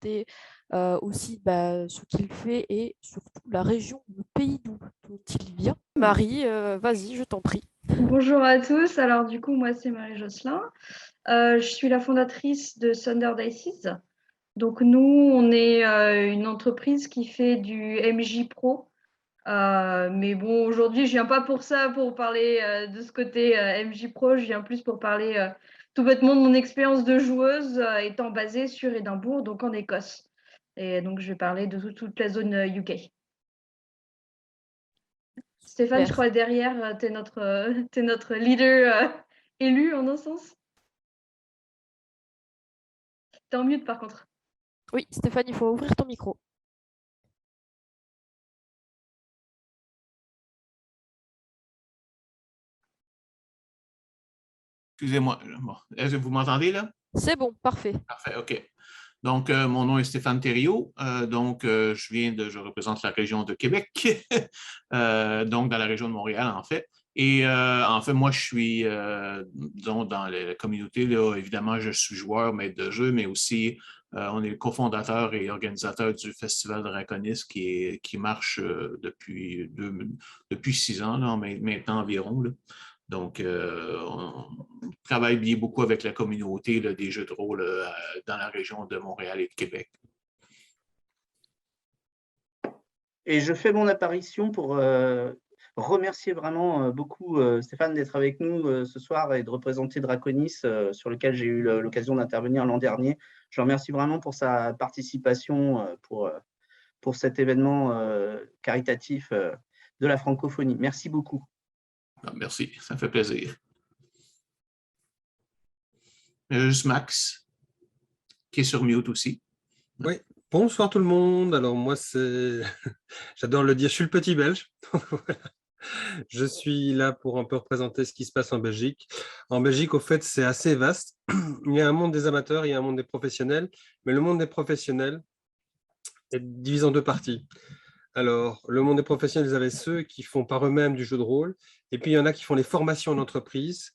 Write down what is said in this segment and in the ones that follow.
présenter aussi ce qu'il fait et surtout la région, le pays dont il vient. Marie, vas-y, je t'en prie. Bonjour à tous. Alors du coup, moi c'est Marie Josselin. Je suis la fondatrice de Thunder Dices. Donc nous, on est une entreprise qui fait du MJ Pro. Mais bon, aujourd'hui, je viens pas pour ça, pour parler de ce côté MJ Pro. Je viens plus pour parler tout bêtement de mon expérience de joueuse étant basée sur Édimbourg, donc en Écosse. Et donc je vais parler de toute la zone UK. Stéphane, je Super. crois derrière, tu es notre leader élu en un sens. T'es en mute par contre. Oui, Stéphane, il faut ouvrir ton micro. Excusez-moi. Bon. Est-ce que vous m'entendez là? C'est bon, parfait. Parfait, OK. Donc, mon nom est Stéphane Thériault. Je représente la région de Québec, donc dans la région de Montréal, en fait. Et en fait, moi, je suis dans la communauté, là, évidemment, je suis joueur, maître de jeu, mais aussi, on est le cofondateur et organisateur du Festival Draconis qui marche depuis 6 ans, là, maintenant environ. Là. Donc, on travaille bien beaucoup avec la communauté là, des jeux de rôle dans la région de Montréal et de Québec. Et je fais mon apparition pour remercier vraiment beaucoup Stéphane d'être avec nous ce soir et de représenter Draconis, sur lequel j'ai eu l'occasion d'intervenir l'an dernier. Je le remercie vraiment pour sa participation pour cet événement caritatif de la francophonie. Merci beaucoup. Merci, ça me fait plaisir. Juste Max, qui est sur mute aussi. Oui, bonsoir tout le monde. Alors moi, j'adore le dire, je suis le petit Belge. Je suis là pour un peu représenter ce qui se passe en Belgique. En Belgique, au fait, c'est assez vaste. Il y a un monde des amateurs, il y a un monde des professionnels, mais le monde des professionnels est divisé en deux parties. Alors, le monde des professionnels, vous avez ceux qui font par eux-mêmes du jeu de rôle, et puis il y en a qui font les formations en entreprise.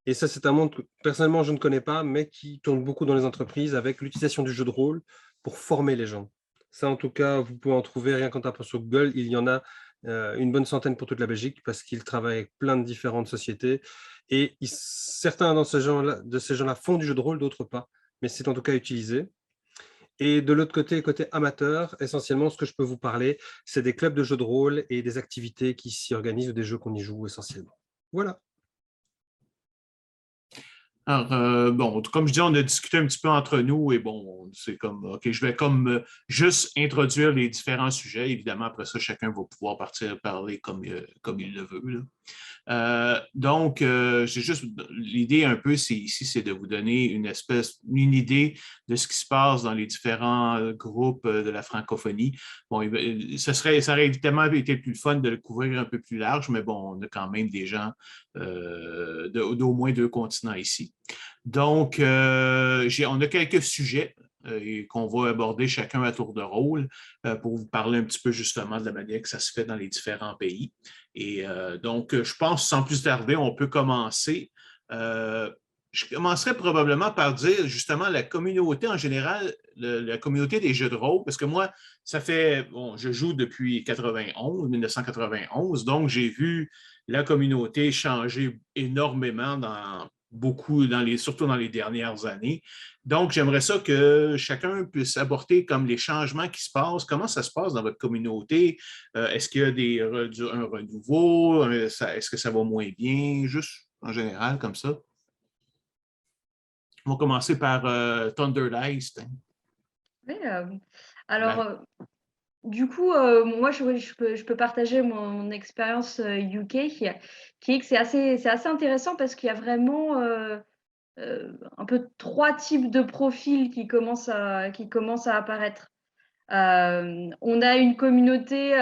Et ça, c'est un monde que personnellement, je ne connais pas, mais qui tourne beaucoup dans les entreprises avec l'utilisation du jeu de rôle pour former les gens. Ça, en tout cas, vous pouvez en trouver rien qu'en tapant sur Google. Il y en a une bonne centaine pour toute la Belgique parce qu'ils travaillent avec plein de différentes sociétés. Et certains de ces gens-là font du jeu de rôle, d'autres pas. Mais c'est en tout cas utilisé. Et de l'autre côté, côté amateur, essentiellement, ce que je peux vous parler, c'est des clubs de jeux de rôle et des activités qui s'y organisent ou des jeux qu'on y joue essentiellement. Voilà. Alors, bon, comme je dis, on a discuté un petit peu entre nous et bon, c'est comme, OK, je vais comme juste introduire les différents sujets. Évidemment, après ça, chacun va pouvoir parler comme il le veut. Là. J'ai juste l'idée un peu, c'est de vous donner une idée de ce qui se passe dans les différents groupes de la francophonie. Bon, ça aurait évidemment été plus fun de le couvrir un peu plus large, mais bon, on a quand même des gens d'au moins 2 continents ici. Donc, on a quelques sujets qu'on va aborder chacun à tour de rôle pour vous parler un petit peu justement de la manière que ça se fait dans les différents pays. Et donc, je pense, sans plus tarder, on peut commencer. Je commencerai probablement par dire justement la communauté en général, la communauté des jeux de rôle, parce que moi, je joue depuis 1991, donc j'ai vu la communauté changer énormément surtout dans les dernières années. Donc, j'aimerais ça que chacun puisse aborder comme les changements qui se passent, comment ça se passe dans votre communauté, est-ce qu'il y a un renouveau, est-ce que ça va moins bien, juste en général comme ça. On va commencer par Thunder Dice. Oui, alors, du coup, moi, je peux partager mon expérience UK qui est que c'est assez intéressant parce qu'il y a vraiment un peu 3 types de profils qui commencent à apparaître. On a une communauté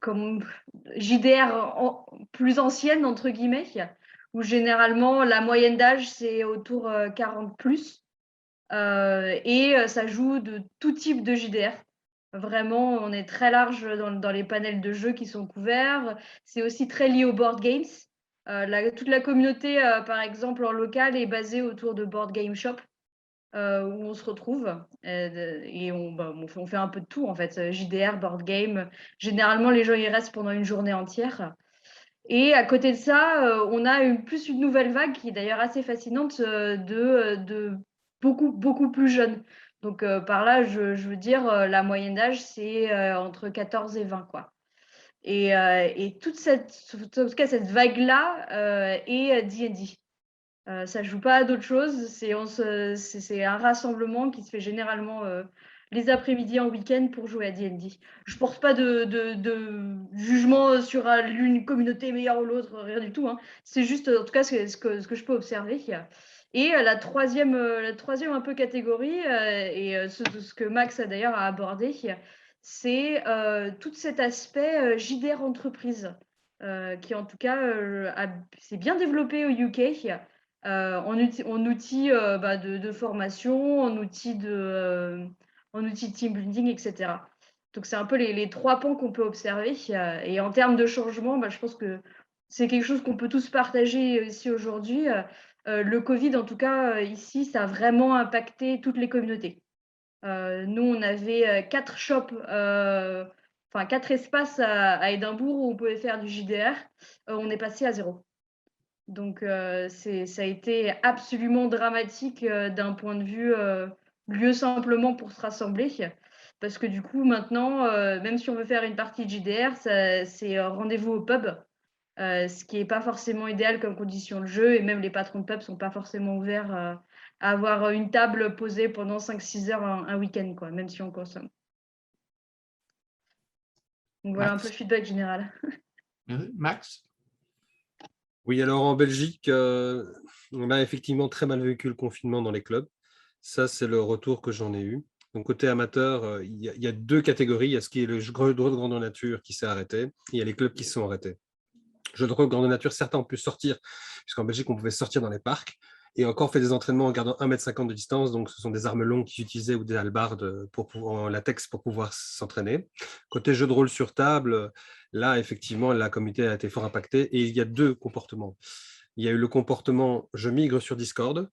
comme JDR plus ancienne, entre guillemets, où généralement la moyenne d'âge, c'est autour 40 plus. Et ça joue de tout type de JDR. Vraiment, on est très large dans les panels de jeux qui sont couverts. C'est aussi très lié aux board games. Toute la communauté, par exemple, en local, est basée autour de Board Game Shop. où on se retrouve et on fait un peu de tout en fait, JDR, board game. Généralement, les gens y restent pendant une journée entière. Et à côté de ça, on a plus une nouvelle vague qui est d'ailleurs assez fascinante de beaucoup plus jeunes. Donc par là, je veux dire, la moyenne d'âge, c'est entre 14 et 20, quoi. Et toute en tout cas, cette vague-là est D&D. Ça ne joue pas à d'autres choses. C'est un rassemblement qui se fait généralement les après-midi en week-end pour jouer à D&D. Je ne porte pas de jugement sur l'une communauté meilleure ou l'autre, rien du tout, hein. C'est juste, en tout cas, ce que je peux observer. Et la troisième un peu catégorie, ce que Max a d'ailleurs abordé, c'est tout cet aspect JDR entreprise, qui en tout cas s'est bien développé au UK. En outil de formation, en outil de team building, etc. Donc, c'est un peu les trois pans qu'on peut observer. Et en termes de changement, je pense que c'est quelque chose qu'on peut tous partager ici aujourd'hui. Le Covid, en tout cas, ici, ça a vraiment impacté toutes les communautés. Nous, on avait 4 shops, 4 espaces à Édimbourg où on pouvait faire du JDR. On est passé à 0. Donc, ça a été absolument dramatique d'un point de vue lieu simplement pour se rassembler. Parce que du coup, maintenant, même si on veut faire une partie de JDR, c'est rendez-vous au pub, ce qui n'est pas forcément idéal comme condition de jeu. Et même les patrons de pub ne sont pas forcément ouverts à avoir une table posée pendant 5-6 heures un week-end, quoi, même si on consomme. Donc voilà un peu le feedback général. Max? Oui, alors en Belgique, on a effectivement très mal vécu le confinement dans les clubs. Ça, c'est le retour que j'en ai eu. Donc, côté amateur, il y a 2 catégories. Il y a ce qui est le jeu de grandeur nature qui s'est arrêté. Et il y a les clubs qui se sont arrêtés. Jeux de rôle grandeur nature, certains ont pu sortir, puisqu'en Belgique, on pouvait sortir dans les parcs. Et encore fait des entraînements en gardant 1,50 m de distance. Donc, ce sont des armes longues qu'ils utilisaient ou des hallebardes en latex pour pouvoir s'entraîner. Côté jeu de rôle sur table, là, effectivement, la communauté a été fort impactée. Et il y a 2 comportements. Il y a eu le comportement « je migre sur Discord »,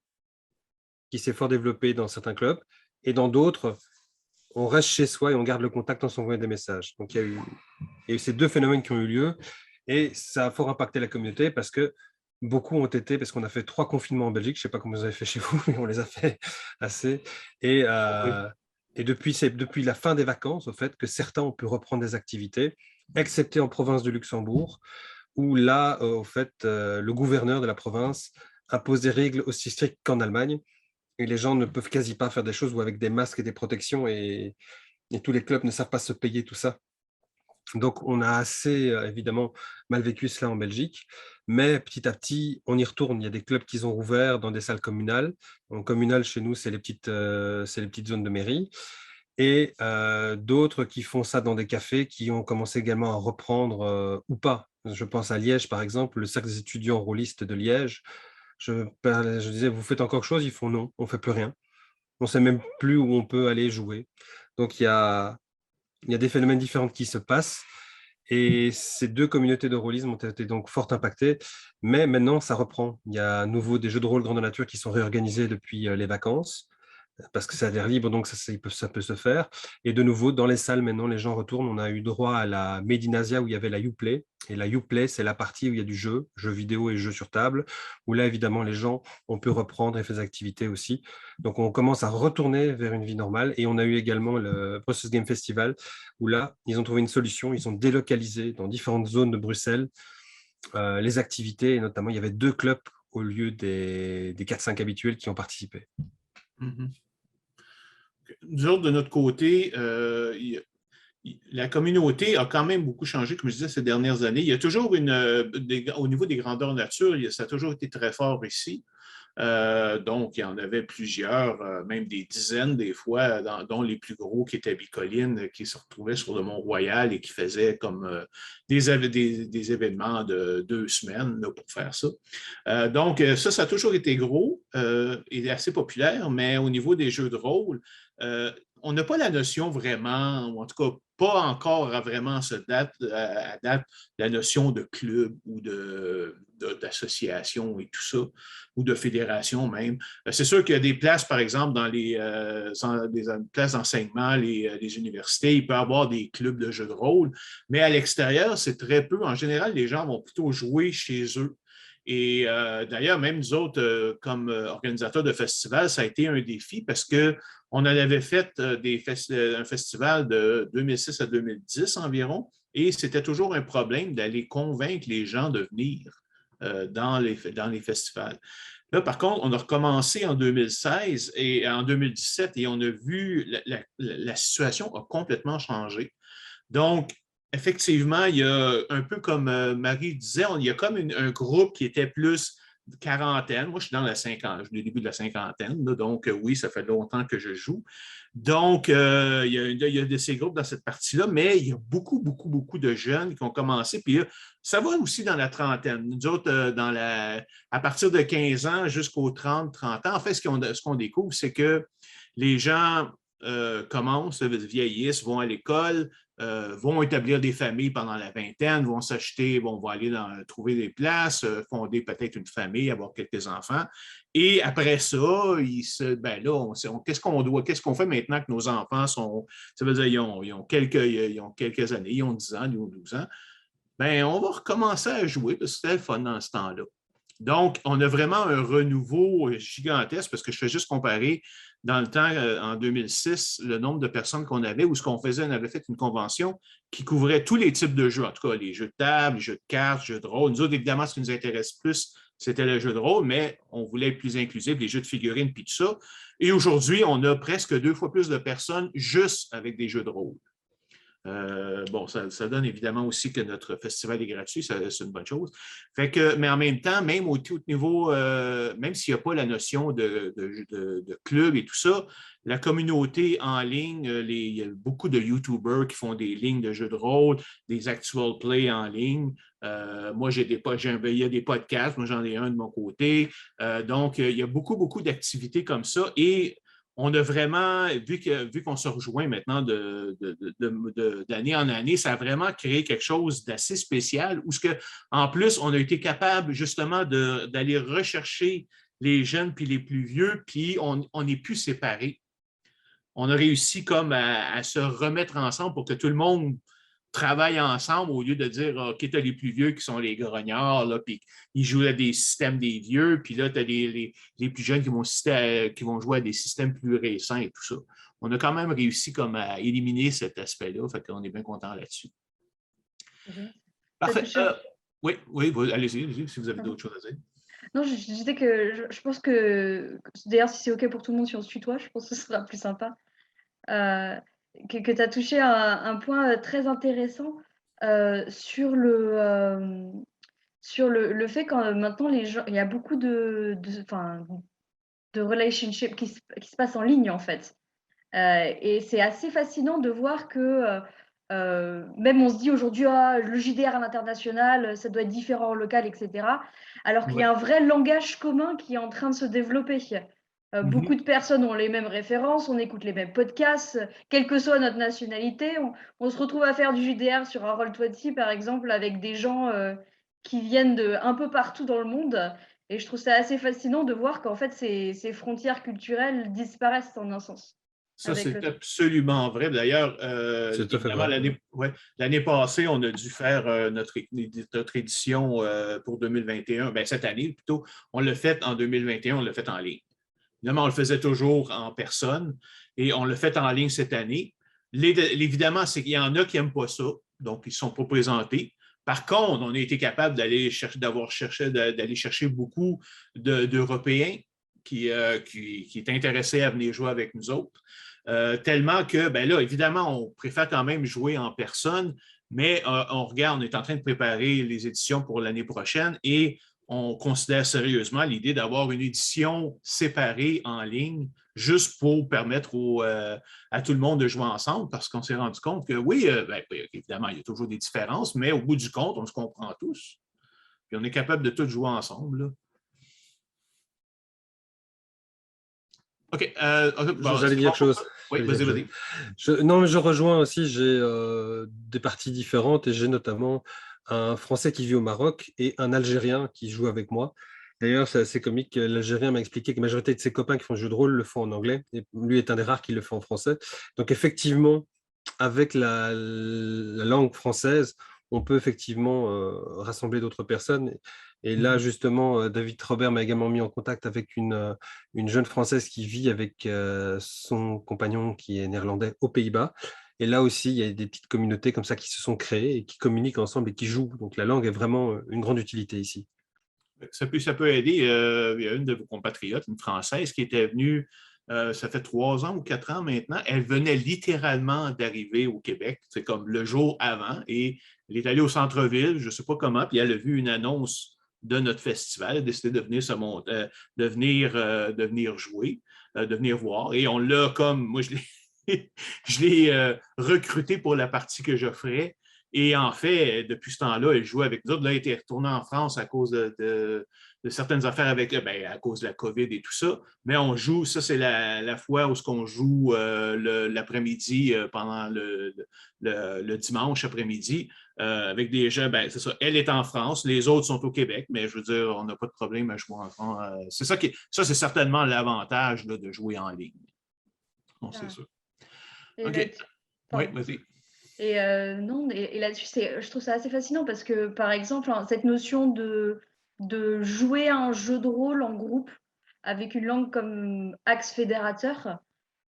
qui s'est fort développé dans certains clubs. Et dans d'autres, on reste chez soi et on garde le contact en s'envoyant des messages. Donc, il y a eu ces 2 phénomènes qui ont eu lieu. Et ça a fort impacté la communauté parce que beaucoup ont été, parce qu'on a fait 3 confinements en Belgique, je ne sais pas comment vous avez fait chez vous, mais on les a fait assez. Et depuis la fin des vacances, au fait, que certains ont pu reprendre des activités, excepté en province du Luxembourg, où là, au fait, le gouverneur de la province impose des règles aussi strictes qu'en Allemagne. Et les gens ne peuvent quasi pas faire des choses ou avec des masques et des protections et tous les clubs ne savent pas se payer tout ça. Donc, on a assez, évidemment, mal vécu cela en Belgique, mais petit à petit, on y retourne. Il y a des clubs qui ont rouvert dans des salles communales. En communal, chez nous, c'est les petites zones de mairie. Et d'autres qui font ça dans des cafés qui ont commencé également à reprendre ou pas. Je pense à Liège, par exemple, le cercle des étudiants rôlistes de Liège. Je disais, vous faites encore quelque chose? Ils font non, on ne fait plus rien. On ne sait même plus où on peut aller jouer. Donc, il y a des phénomènes différents qui se passent. Et ces 2 communautés de rôlisme ont été donc fort impactées. Mais maintenant, ça reprend. Il y a à nouveau des jeux de rôle grandeur nature qui sont réorganisés depuis les vacances, parce que c'est à l'air libre, donc ça peut se faire. Et de nouveau, dans les salles, maintenant, les gens retournent. On a eu droit à la Medinasia où il y avait la Uplay. Et la Uplay, c'est la partie où il y a du jeu vidéo et jeux sur table, où là, évidemment, les gens ont pu reprendre et faire des activités aussi. Donc, on commence à retourner vers une vie normale. Et on a eu également le Brussels Game Festival, où là, ils ont trouvé une solution. Ils ont délocalisé dans différentes zones de Bruxelles les activités. Et notamment, il y avait 2 clubs au lieu des 4-5 habituels qui ont participé. Mm-hmm. Nous autres, de notre côté, la communauté a quand même beaucoup changé, comme je disais, ces dernières années. Il y a toujours au niveau des grandeurs nature, ça a toujours été très fort ici. Donc, il y en avait plusieurs, même des dizaines des fois, dont les plus gros qui étaient Bicoline, qui se retrouvaient sur le Mont-Royal et qui faisaient comme des événements de 2 semaines là, pour faire ça. Donc, ça a toujours été gros et assez populaire, mais au niveau des jeux de rôle, on n'a pas la notion vraiment, ou en tout cas pas encore vraiment à date, la notion de club ou d'association et tout ça, ou de fédération même. C'est sûr qu'il y a des places, par exemple, dans des places d'enseignement, les universités, il peut y avoir des clubs de jeux de rôle, mais à l'extérieur, c'est très peu. En général, les gens vont plutôt jouer chez eux. Et d'ailleurs, même nous autres, comme organisateurs de festivals, ça a été un défi parce qu'on en avait fait un festival de 2006 à 2010 environ, et c'était toujours un problème d'aller convaincre les gens de venir dans les festivals. Là, par contre, on a recommencé en 2016 et en 2017 et on a vu la situation a complètement changé. Donc, effectivement, il y a un peu comme Marie disait, il y a comme un groupe qui était plus quarantaine. Moi, je suis dans le début de la cinquantaine, là, donc oui, ça fait longtemps que je joue. Donc, il y a de ces groupes dans cette partie-là, mais il y a beaucoup, beaucoup, beaucoup de jeunes qui ont commencé. Puis ça va aussi dans la trentaine. Nous autres, à partir de 15 ans jusqu'aux 30 ans, en fait, ce qu'on découvre, c'est que les gens commencent, vieillissent, vont à l'école, vont établir des familles pendant la vingtaine, vont s'acheter, vont aller trouver des places, fonder peut-être une famille, avoir quelques enfants. Et après ça, qu'est-ce qu'on fait maintenant que nos enfants sont, ça veut dire, ils ont quelques années, ils ont 10 ans, ils ont 12 ans. Bien, on va recommencer à jouer parce que c'était le fun dans ce temps-là. Donc, on a vraiment un renouveau gigantesque parce que je fais juste comparer dans le temps, en 2006, le nombre de personnes qu'on avait, ou ce qu'on faisait, on avait fait une convention qui couvrait tous les types de jeux, en tout cas les jeux de table, les jeux de cartes, les jeux de rôle. Nous autres, évidemment, ce qui nous intéresse plus, c'était le jeu de rôle, mais on voulait être plus inclusif, les jeux de figurines, puis tout ça. Et aujourd'hui, on a presque 2 fois plus de personnes juste avec des jeux de rôle. Bon, ça donne évidemment aussi que notre festival est gratuit, c'est une bonne chose. Fait que, mais en même temps, même au tout niveau, même s'il n'y a pas la notion de club et tout ça, la communauté en ligne, il y a beaucoup de YouTubers qui font des lignes de jeux de rôle, des actual play en ligne. Moi, il y a des podcasts, moi j'en ai un de mon côté. Donc, il y a beaucoup, beaucoup d'activités comme ça. Et on a vraiment, vu qu'on se rejoint maintenant d'année en année, ça a vraiment créé quelque chose d'assez spécial où, en plus, on a été capable justement d'aller rechercher les jeunes puis les plus vieux, puis on n'est plus séparés. On a réussi comme à se remettre ensemble pour que tout le monde travaille ensemble au lieu de dire OK, tu as les plus vieux qui sont les grognards, là, puis ils jouent à des systèmes des vieux, puis là, tu as les plus jeunes qui vont jouer à des systèmes plus récents et tout ça. On a quand même réussi comme à éliminer cet aspect-là, fait qu'on est bien content là-dessus. Parfait. Oui, allez-y, si vous avez d'autres choses à dire. Non, je disais que je pense que, d'ailleurs, si c'est OK pour tout le monde, si on se tutoie, je pense que ce sera plus sympa. Que tu as touché un point très intéressant sur le fait que maintenant, les gens, il y a beaucoup de relationships qui se passent en ligne, en fait. Et c'est assez fascinant de voir que même on se dit aujourd'hui, le JDR à l'international, ça doit être différent en local, etc. Alors qu'il y a un vrai langage commun qui est en train de se développer. Beaucoup de personnes ont les mêmes références, on écoute les mêmes podcasts, quelle que soit notre nationalité. On se retrouve à faire du JDR sur un Roll20, par exemple, avec des gens qui viennent de un peu partout dans le monde. Et je trouve ça assez fascinant de voir qu'en fait, ces frontières culturelles disparaissent en un sens. Ça, c'est absolument vrai. D'ailleurs, l'année passée, on a dû faire notre édition pour 2021. Bien, cette année, plutôt, on l'a fait en 2021, on l'a fait en ligne. Évidemment, on le faisait toujours en personne et on l'a fait en ligne cette année. Évidemment, c'est qu'il y en a qui n'aiment pas ça, donc ils ne sont pas présentés. Par contre, on a été capable d'aller chercher beaucoup d'Européens qui est intéressé à venir jouer avec nous autres. Tellement que, ben là, évidemment, on préfère quand même jouer en personne, mais on est en train de préparer les éditions pour l'année prochaine et on considère sérieusement l'idée d'avoir une édition séparée en ligne juste pour permettre à tout le monde de jouer ensemble parce qu'on s'est rendu compte que oui, évidemment, il y a toujours des différences, mais au bout du compte, on se comprend tous. Puis on est capable de tous jouer ensemble, là. OK. J'allais dire chose. Oui, vas-y, vas-y. Non, mais je rejoins aussi, j'ai des parties différentes et j'ai notamment un Français qui vit au Maroc et un Algérien qui joue avec moi. D'ailleurs, c'est assez comique. L'Algérien m'a expliqué que la majorité de ses copains qui font du jeu de rôle le font en anglais et lui est un des rares qui le fait en français. Donc, effectivement, avec la langue française, on peut effectivement rassembler d'autres personnes. Et là, justement, David Robert m'a également mis en contact avec une jeune Française qui vit avec son compagnon qui est néerlandais aux Pays-Bas. Et là aussi, il y a des petites communautés comme ça qui se sont créées et qui communiquent ensemble et qui jouent. Donc la langue est vraiment une grande utilité ici. Ça peut aider. Il y a une de vos compatriotes, une Française, qui était venue, ça fait 3 ans ou 4 ans maintenant. Elle venait littéralement d'arriver au Québec, c'est comme le jour avant, et elle est allée au centre-ville, je ne sais pas comment, puis elle a vu une annonce de notre festival, elle a décidé de venir de venir jouer, de venir voir. Et on l'a comme, moi, je l'ai recruté pour la partie que j'offrais. Et en fait, depuis ce temps-là, elle jouait avec nous autres. Là, elle était retournée en France à cause de certaines affaires à cause de la COVID et tout ça. Mais on joue, ça, c'est la fois où on joue l'après-midi pendant le dimanche après-midi avec des gens. C'est ça. Elle est en France, les autres sont au Québec, mais je veux dire, on n'a pas de problème à jouer en France. C'est ça c'est certainement l'avantage là, de jouer en ligne. Bon, c'est ça. OK. Oui, vas-y. Et non, et là-dessus, je trouve ça assez fascinant parce que, par exemple, cette notion de jouer à un jeu de rôle en groupe avec une langue comme axe fédérateur,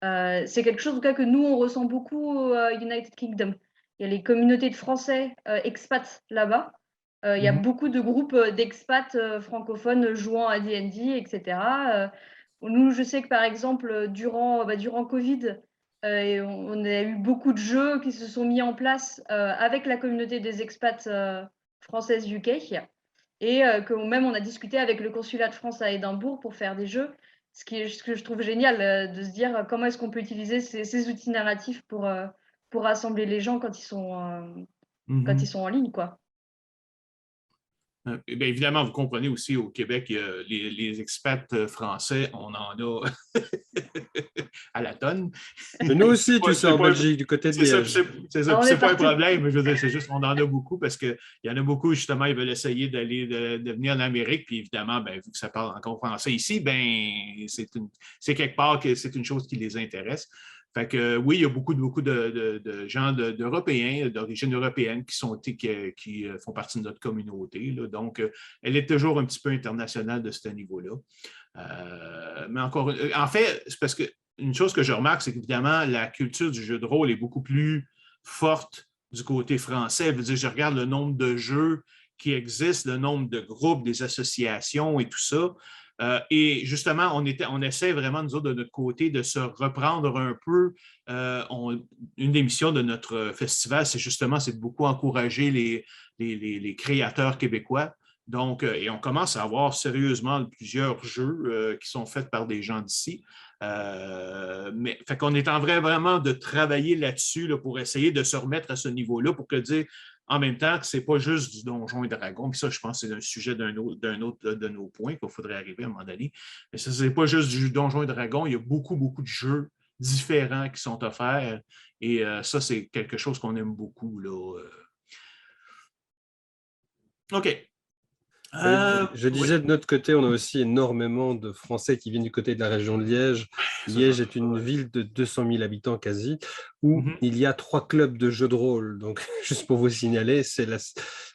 c'est quelque chose en tout cas que nous, on ressent beaucoup au United Kingdom. Il y a les communautés de Français expats là-bas. Il y a beaucoup de groupes d'expats francophones jouant à D&D, etc. Nous, je sais que, par exemple, durant Covid, et on a eu beaucoup de jeux qui se sont mis en place avec la communauté des expats françaises UK et que même on a discuté avec le consulat de France à Édimbourg pour faire des jeux, ce que je trouve génial de se dire comment est-ce qu'on peut utiliser ces outils narratifs pour rassembler les gens quand ils sont en ligne, quoi. Bien, évidemment, vous comprenez aussi au Québec, les expats français, on en a à la tonne. Mais nous aussi, tu sais, en Belgique, du côté de Liège. C'est ça, c'est pas un problème, je veux dire, c'est juste qu'on en a beaucoup parce qu'il y en a beaucoup, justement, ils veulent essayer de venir en Amérique, puis évidemment, vu que ça parle encore français ici, c'est quelque part que c'est une chose qui les intéresse. Fait que oui, il y a beaucoup de gens d'Européens, d'origine européenne qui font partie de notre communauté. Là. Donc, elle est toujours un petit peu internationale de ce niveau-là. Mais en fait, c'est parce qu'une chose que je remarque, c'est qu'évidemment, la culture du jeu de rôle est beaucoup plus forte du côté français. Je veux dire, je regarde le nombre de jeux qui existent, le nombre de groupes, des associations et tout ça. Et justement, on essaie vraiment, nous autres, de notre côté, de se reprendre un peu. Une des missions de notre festival, c'est de beaucoup encourager les créateurs québécois. Donc, et on commence à avoir sérieusement plusieurs jeux qui sont faits par des gens d'ici. Mais fait qu'on est en train vraiment de travailler là-dessus là, pour essayer de se remettre à ce niveau-là, pour dire en même temps que ce n'est pas juste du Donjon et Dragon. Puis ça, je pense que c'est un sujet d'un autre de nos points qu'il faudrait arriver à un moment donné. Mais ça, ce n'est pas juste du Donjon et Dragon. Il y a beaucoup, beaucoup de jeux différents qui sont offerts. Et ça, c'est quelque chose qu'on aime beaucoup. Là. OK. Je disais de notre côté, on a aussi énormément de Français qui viennent du côté de la région de Liège. Liège est une ville de 200 000 habitants quasi, où il y a 3 clubs de jeux de rôle. Donc, juste pour vous signaler,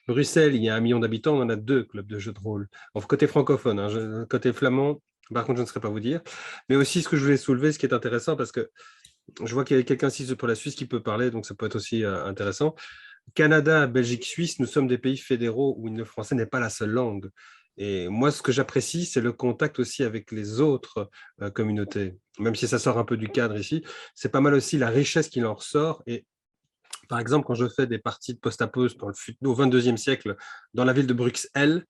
Bruxelles, il y a 1 million d'habitants, on en a 2 clubs de jeux de rôle. Enfin, côté francophone, hein, côté flamand, par contre, je ne saurais pas vous dire. Mais aussi, ce que je voulais soulever, ce qui est intéressant, parce que je vois qu'il y a quelqu'un ici pour la Suisse qui peut parler, donc ça peut être aussi intéressant. Canada, Belgique, Suisse, nous sommes des pays fédéraux où le français n'est pas la seule langue. Et moi, ce que j'apprécie, c'est le contact aussi avec les autres communautés. Même si ça sort un peu du cadre ici, c'est pas mal aussi la richesse qui en ressort. Et par exemple, quand je fais des parties de post-apo au 22e siècle dans la ville de Bruxelles,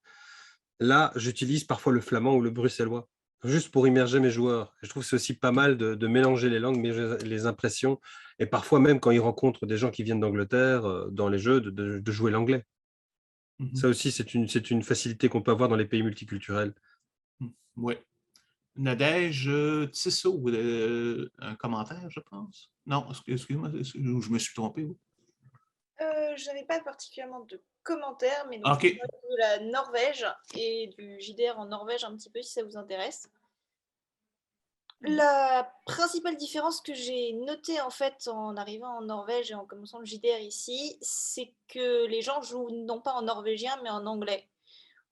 là, j'utilise parfois le flamand ou le bruxellois, juste pour immerger mes joueurs. Je trouve que c'est aussi pas mal de mélanger les langues, les impressions, et parfois même quand ils rencontrent des gens qui viennent d'Angleterre, dans les jeux, de jouer l'anglais. Ça aussi, c'est une facilité qu'on peut avoir dans les pays multiculturels. Oui. Nadège Tissot, un commentaire, je pense. Non, excuse-moi, je me suis trompé. Oui. Je n'avais pas particulièrement de commentaires, mais donc OK. de la Norvège et du JDR en Norvège un petit peu, si ça vous intéresse. La principale différence que j'ai notée en fait en arrivant en Norvège et en commençant le JDR ici, c'est que les gens jouent non pas en norvégien, mais en anglais.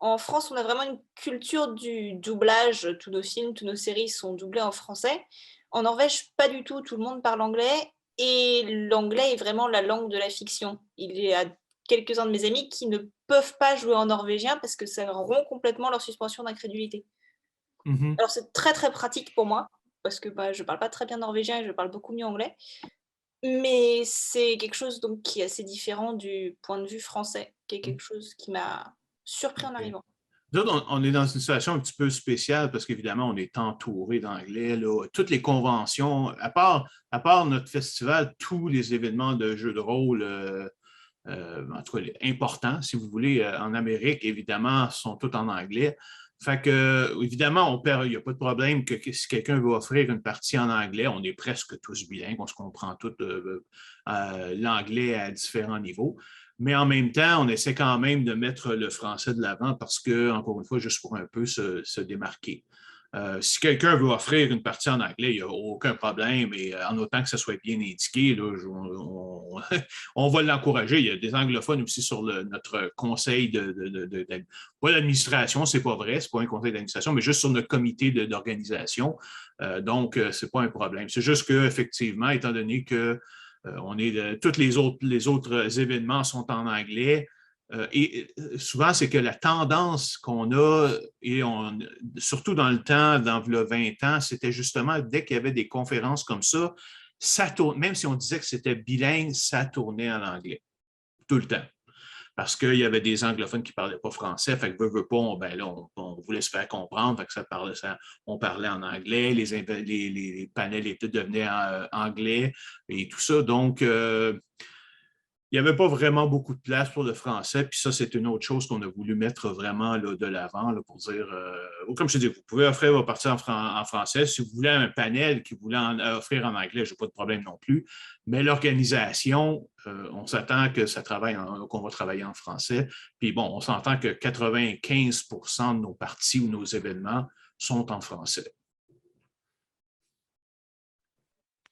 En France, on a vraiment une culture du doublage. Tous nos films, toutes nos séries sont doublés en français. En Norvège, pas du tout. Tout le monde parle anglais. Et l'anglais est vraiment la langue de la fiction. Il y a quelques-uns de mes amis qui ne peuvent pas jouer en norvégien parce que ça rompt complètement leur suspension d'incrédulité. Mm-hmm. Alors, c'est très, très pratique pour moi parce que je ne parle pas très bien norvégien et je parle beaucoup mieux anglais. Mais c'est quelque chose donc, qui est assez différent du point de vue français, qui est quelque chose qui m'a surpris en arrivant. Nous, on est dans une situation un petit peu spéciale parce qu'évidemment, on est entouré d'anglais. Toutes les conventions, à part notre festival, tous les événements de jeux de rôle, en tout cas importants, si vous voulez, en Amérique, évidemment, sont tous en anglais. Fait que, évidemment, il n'y a pas de problème que si quelqu'un veut offrir une partie en anglais, on est presque tous bilingues, on se comprend tous l'anglais à différents niveaux. Mais en même temps, on essaie quand même de mettre le français de l'avant parce que, encore une fois, juste pour un peu se démarquer. Si quelqu'un veut offrir une partie en anglais, il n'y a aucun problème, et en autant que ça soit bien indiqué, là, on va l'encourager. Il y a des anglophones aussi sur notre conseil pas d'administration, c'est pas vrai, c'est pas un conseil d'administration, mais juste sur notre comité d'organisation. Donc, c'est pas un problème. C'est juste qu'effectivement, étant donné que tous les autres événements sont en anglais, et souvent, c'est que la tendance qu'on a, surtout dans le temps, dans le 20 ans, c'était justement dès qu'il y avait des conférences comme ça même si on disait que c'était bilingue, ça tournait en anglais, tout le temps. Parce qu'il y avait des anglophones qui ne parlaient pas français, fait que veut pas, on voulait se faire comprendre, fait que on parlait en anglais, les panels devenaient anglais et tout ça. Donc, il n'y avait pas vraiment beaucoup de place pour le français. Puis ça, c'est une autre chose qu'on a voulu mettre vraiment là, de l'avant là, pour dire, comme je dis, vous pouvez offrir vos parties en français. Si vous voulez un panel qui voulait offrir en anglais, je n'ai pas de problème non plus. Mais l'organisation, on s'attend que qu'on va travailler en français. Puis bon, on s'entend que 95% de nos parties ou nos événements sont en français.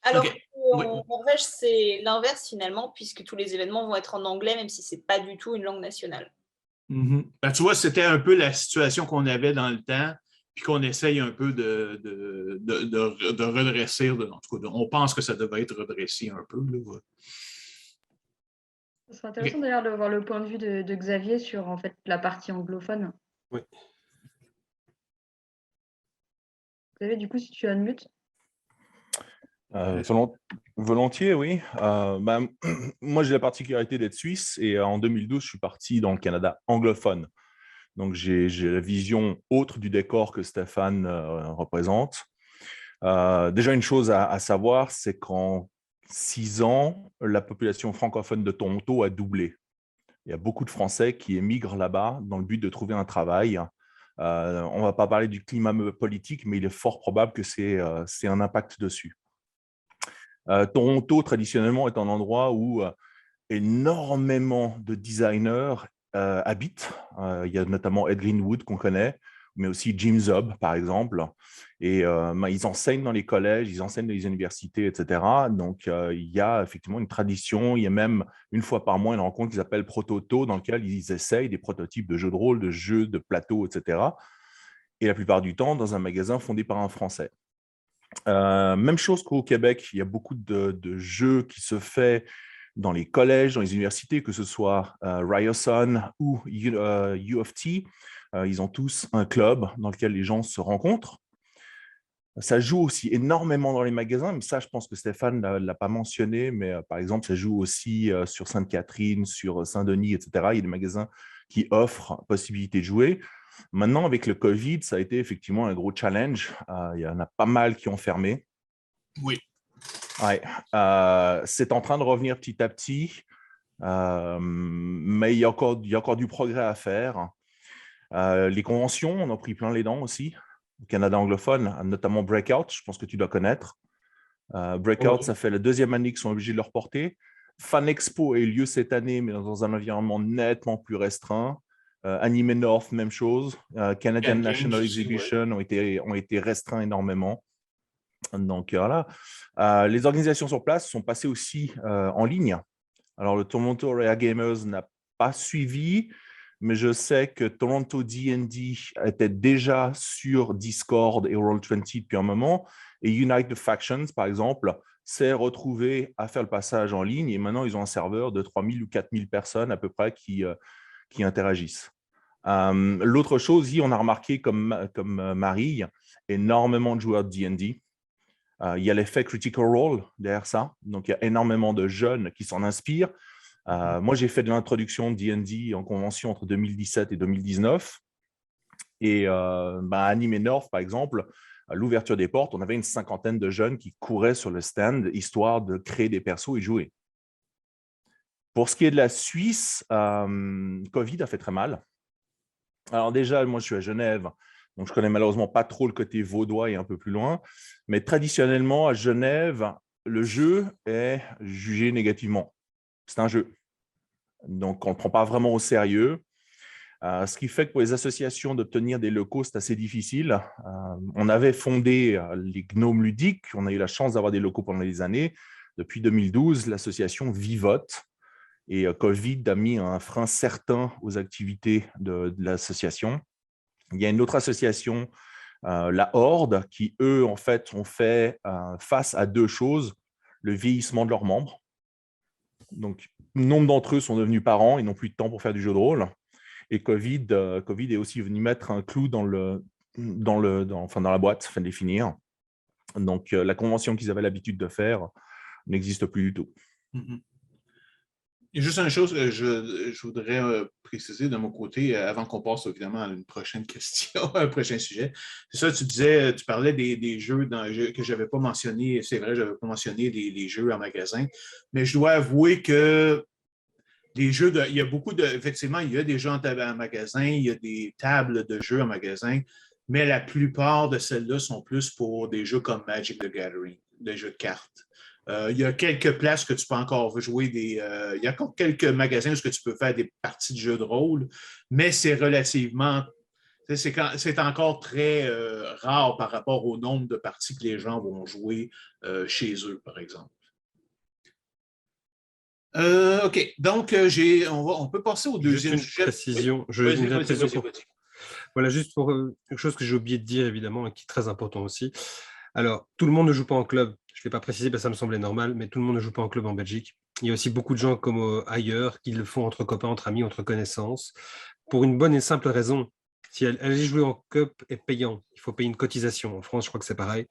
Alors okay. En Norvège, c'est l'inverse finalement, puisque tous les événements vont être en anglais, même si ce n'est pas du tout une langue nationale. Mm-hmm. Ben, tu vois, c'était un peu la situation qu'on avait dans le temps, puis qu'on essaye un peu de redresser. En tout cas, on pense que ça devrait être redressé un peu. Là. Ce serait intéressant d'ailleurs de voir le point de vue de Xavier sur en fait, la partie anglophone. Oui. Xavier, du coup, si tu unmutes. Volontiers, oui. Moi, j'ai la particularité d'être suisse et en 2012, je suis parti dans le Canada anglophone. Donc, j'ai la vision autre du décor que Stéphane représente. Déjà, une chose à savoir, c'est qu'en 6 ans, la population francophone de Toronto a doublé. Il y a beaucoup de Français qui émigrent là-bas dans le but de trouver un travail. On ne va pas parler du climat politique, mais il est fort probable que c'est un impact dessus. Toronto, traditionnellement, est un endroit où énormément de designers habitent. Il y a notamment Ed Greenwood qu'on connaît, mais aussi Jim Zub, par exemple. Et ils enseignent dans les collèges, ils enseignent dans les universités, etc. Donc, il y a effectivement une tradition. Il y a même, une fois par mois, une rencontre qu'ils appellent Prototo, dans laquelle ils essayent des prototypes de jeux de rôle, de jeux, de plateaux, etc. Et la plupart du temps, dans un magasin fondé par un Français. Même chose qu'au Québec, il y a beaucoup de jeux qui se font dans les collèges, dans les universités, que ce soit Ryerson ou U of T. Ils ont tous un club dans lequel les gens se rencontrent. Ça joue aussi énormément dans les magasins, mais ça, je pense que Stéphane ne l'a pas mentionné, mais par exemple, ça joue aussi sur Sainte-Catherine, sur Saint-Denis, etc. Il y a des magasins qui offrent possibilité de jouer. Maintenant, avec le Covid, ça a été effectivement un gros challenge. Il y en a pas mal qui ont fermé. Oui. Ouais. C'est en train de revenir petit à petit, mais il y a encore du progrès à faire. Les conventions, on a pris plein les dents aussi. au Canada anglophone, notamment Breakout, je pense que tu dois connaître. Breakout, Oui. ça fait la 2e année qu'ils sont obligés de le reporter. Fan Expo a eu lieu cette année, mais dans un environnement nettement plus restreint. Anime North, même chose. Canadian Can National Games aussi, Exhibition ont été restreints énormément. Donc voilà. Les organisations sur place sont passées aussi en ligne. Alors le Toronto Rare Gamers n'a pas suivi, mais je sais que Toronto D&D était déjà sur Discord et Roll20 depuis un moment. Et Unite the Factions, par exemple, s'est retrouvé à faire le passage en ligne. Et maintenant, ils ont un serveur de 3000 ou 4000 personnes à peu près qui interagissent. L'autre chose, on a remarqué, comme Marie, énormément de joueurs de D&D. Il y a l'effet Critical Role derrière ça. Donc, il y a énormément de jeunes qui s'en inspirent. Moi, j'ai fait de l'introduction de D&D en convention entre 2017 et 2019. Et à Anime North, par exemple, à l'ouverture des portes, on avait une 50aine de jeunes qui couraient sur le stand, histoire de créer des persos et jouer. Pour ce qui est de la Suisse, Covid a fait très mal. Alors déjà, moi, je suis à Genève, donc je connais malheureusement pas trop le côté vaudois et un peu plus loin. Mais traditionnellement, à Genève, le jeu est jugé négativement. C'est un jeu. Donc, on ne le prend pas vraiment au sérieux. Ce qui fait que pour les associations d'obtenir des locaux, c'est assez difficile. On avait fondé les Gnomes ludiques. On a eu la chance d'avoir des locaux pendant des années. Depuis 2012, l'association vivote. Et Covid a mis un frein certain aux activités de l'association. Il y a une autre association, la Horde, qui, eux, en fait, ont fait face à 2 choses. Le vieillissement de leurs membres. Donc, nombre d'entre eux sont devenus parents, ils n'ont plus de temps pour faire du jeu de rôle. Et Covid est aussi venu mettre un clou dans la boîte, afin de les finir. Donc, la convention qu'ils avaient l'habitude de faire n'existe plus du tout. Il y a juste une chose que je voudrais préciser de mon côté, avant qu'on passe évidemment à une prochaine question, un prochain sujet. C'est ça, tu parlais des jeux que je n'avais pas mentionné. C'est vrai, je n'avais pas mentionné les jeux en magasin, mais je dois avouer que les jeux, il y a beaucoup de. Effectivement, il y a des jeux en magasin, il y a des tables de jeux en magasin, mais la plupart de celles-là sont plus pour des jeux comme Magic the Gathering, des jeux de cartes. Il y a quelques places que tu peux encore jouer il y a encore quelques magasins où tu peux faire des parties de jeux de rôle, mais c'est relativement. C'est encore très rare par rapport au nombre de parties que les gens vont jouer chez eux, par exemple. OK. Donc, on peut passer au deuxième sujet. Précision. Oui. Vas-y. Voilà, juste pour quelque chose que j'ai oublié de dire, évidemment, et qui est très important aussi. Alors, tout le monde ne joue pas en club. Je ne l'ai pas précisé parce que ça me semblait normal, mais tout le monde ne joue pas en club en Belgique. Il y a aussi beaucoup de gens comme ailleurs qui le font entre copains, entre amis, entre connaissances, pour une bonne et simple raison. Si aller jouer en club est payant, il faut payer une cotisation. En France, je crois que c'est pareil.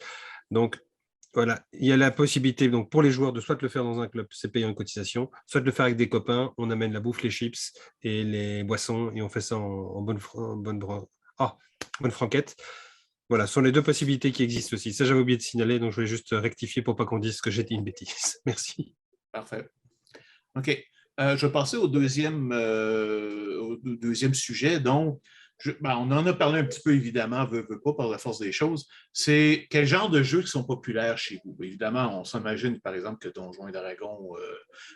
Donc, voilà, il y a la possibilité donc pour les joueurs de soit le faire dans un club, c'est payer une cotisation, soit de le faire avec des copains, on amène la bouffe, les chips et les boissons et on fait ça en bonne franquette. Voilà, ce sont les 2 possibilités qui existent aussi. Ça, j'avais oublié de signaler, donc je voulais juste rectifier pour pas qu'on dise que j'ai dit une bêtise. Merci. Parfait. OK. Je vais passer au deuxième sujet. Donc, on en a parlé un petit peu, évidemment, veut pas, par la force des choses. C'est quel genre de jeux qui sont populaires chez vous? Évidemment, on s'imagine, par exemple, que Donjons et Dragons,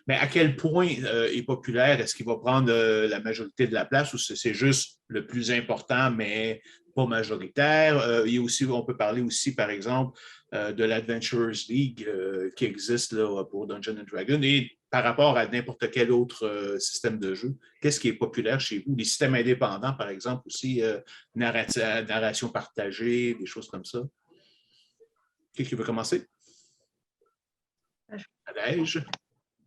mais à quel point est populaire? Est-ce qu'il va prendre la majorité de la place ou c'est juste le plus important, mais pas majoritaire? Il y a aussi, on peut parler aussi, par exemple, de l'Adventurers League qui existe là, pour Dungeons & Dragons et par rapport à n'importe quel autre système de jeu, qu'est-ce qui est populaire chez vous? Les systèmes indépendants, par exemple, aussi, narration partagée, des choses comme ça. Qui veut commencer? Adège?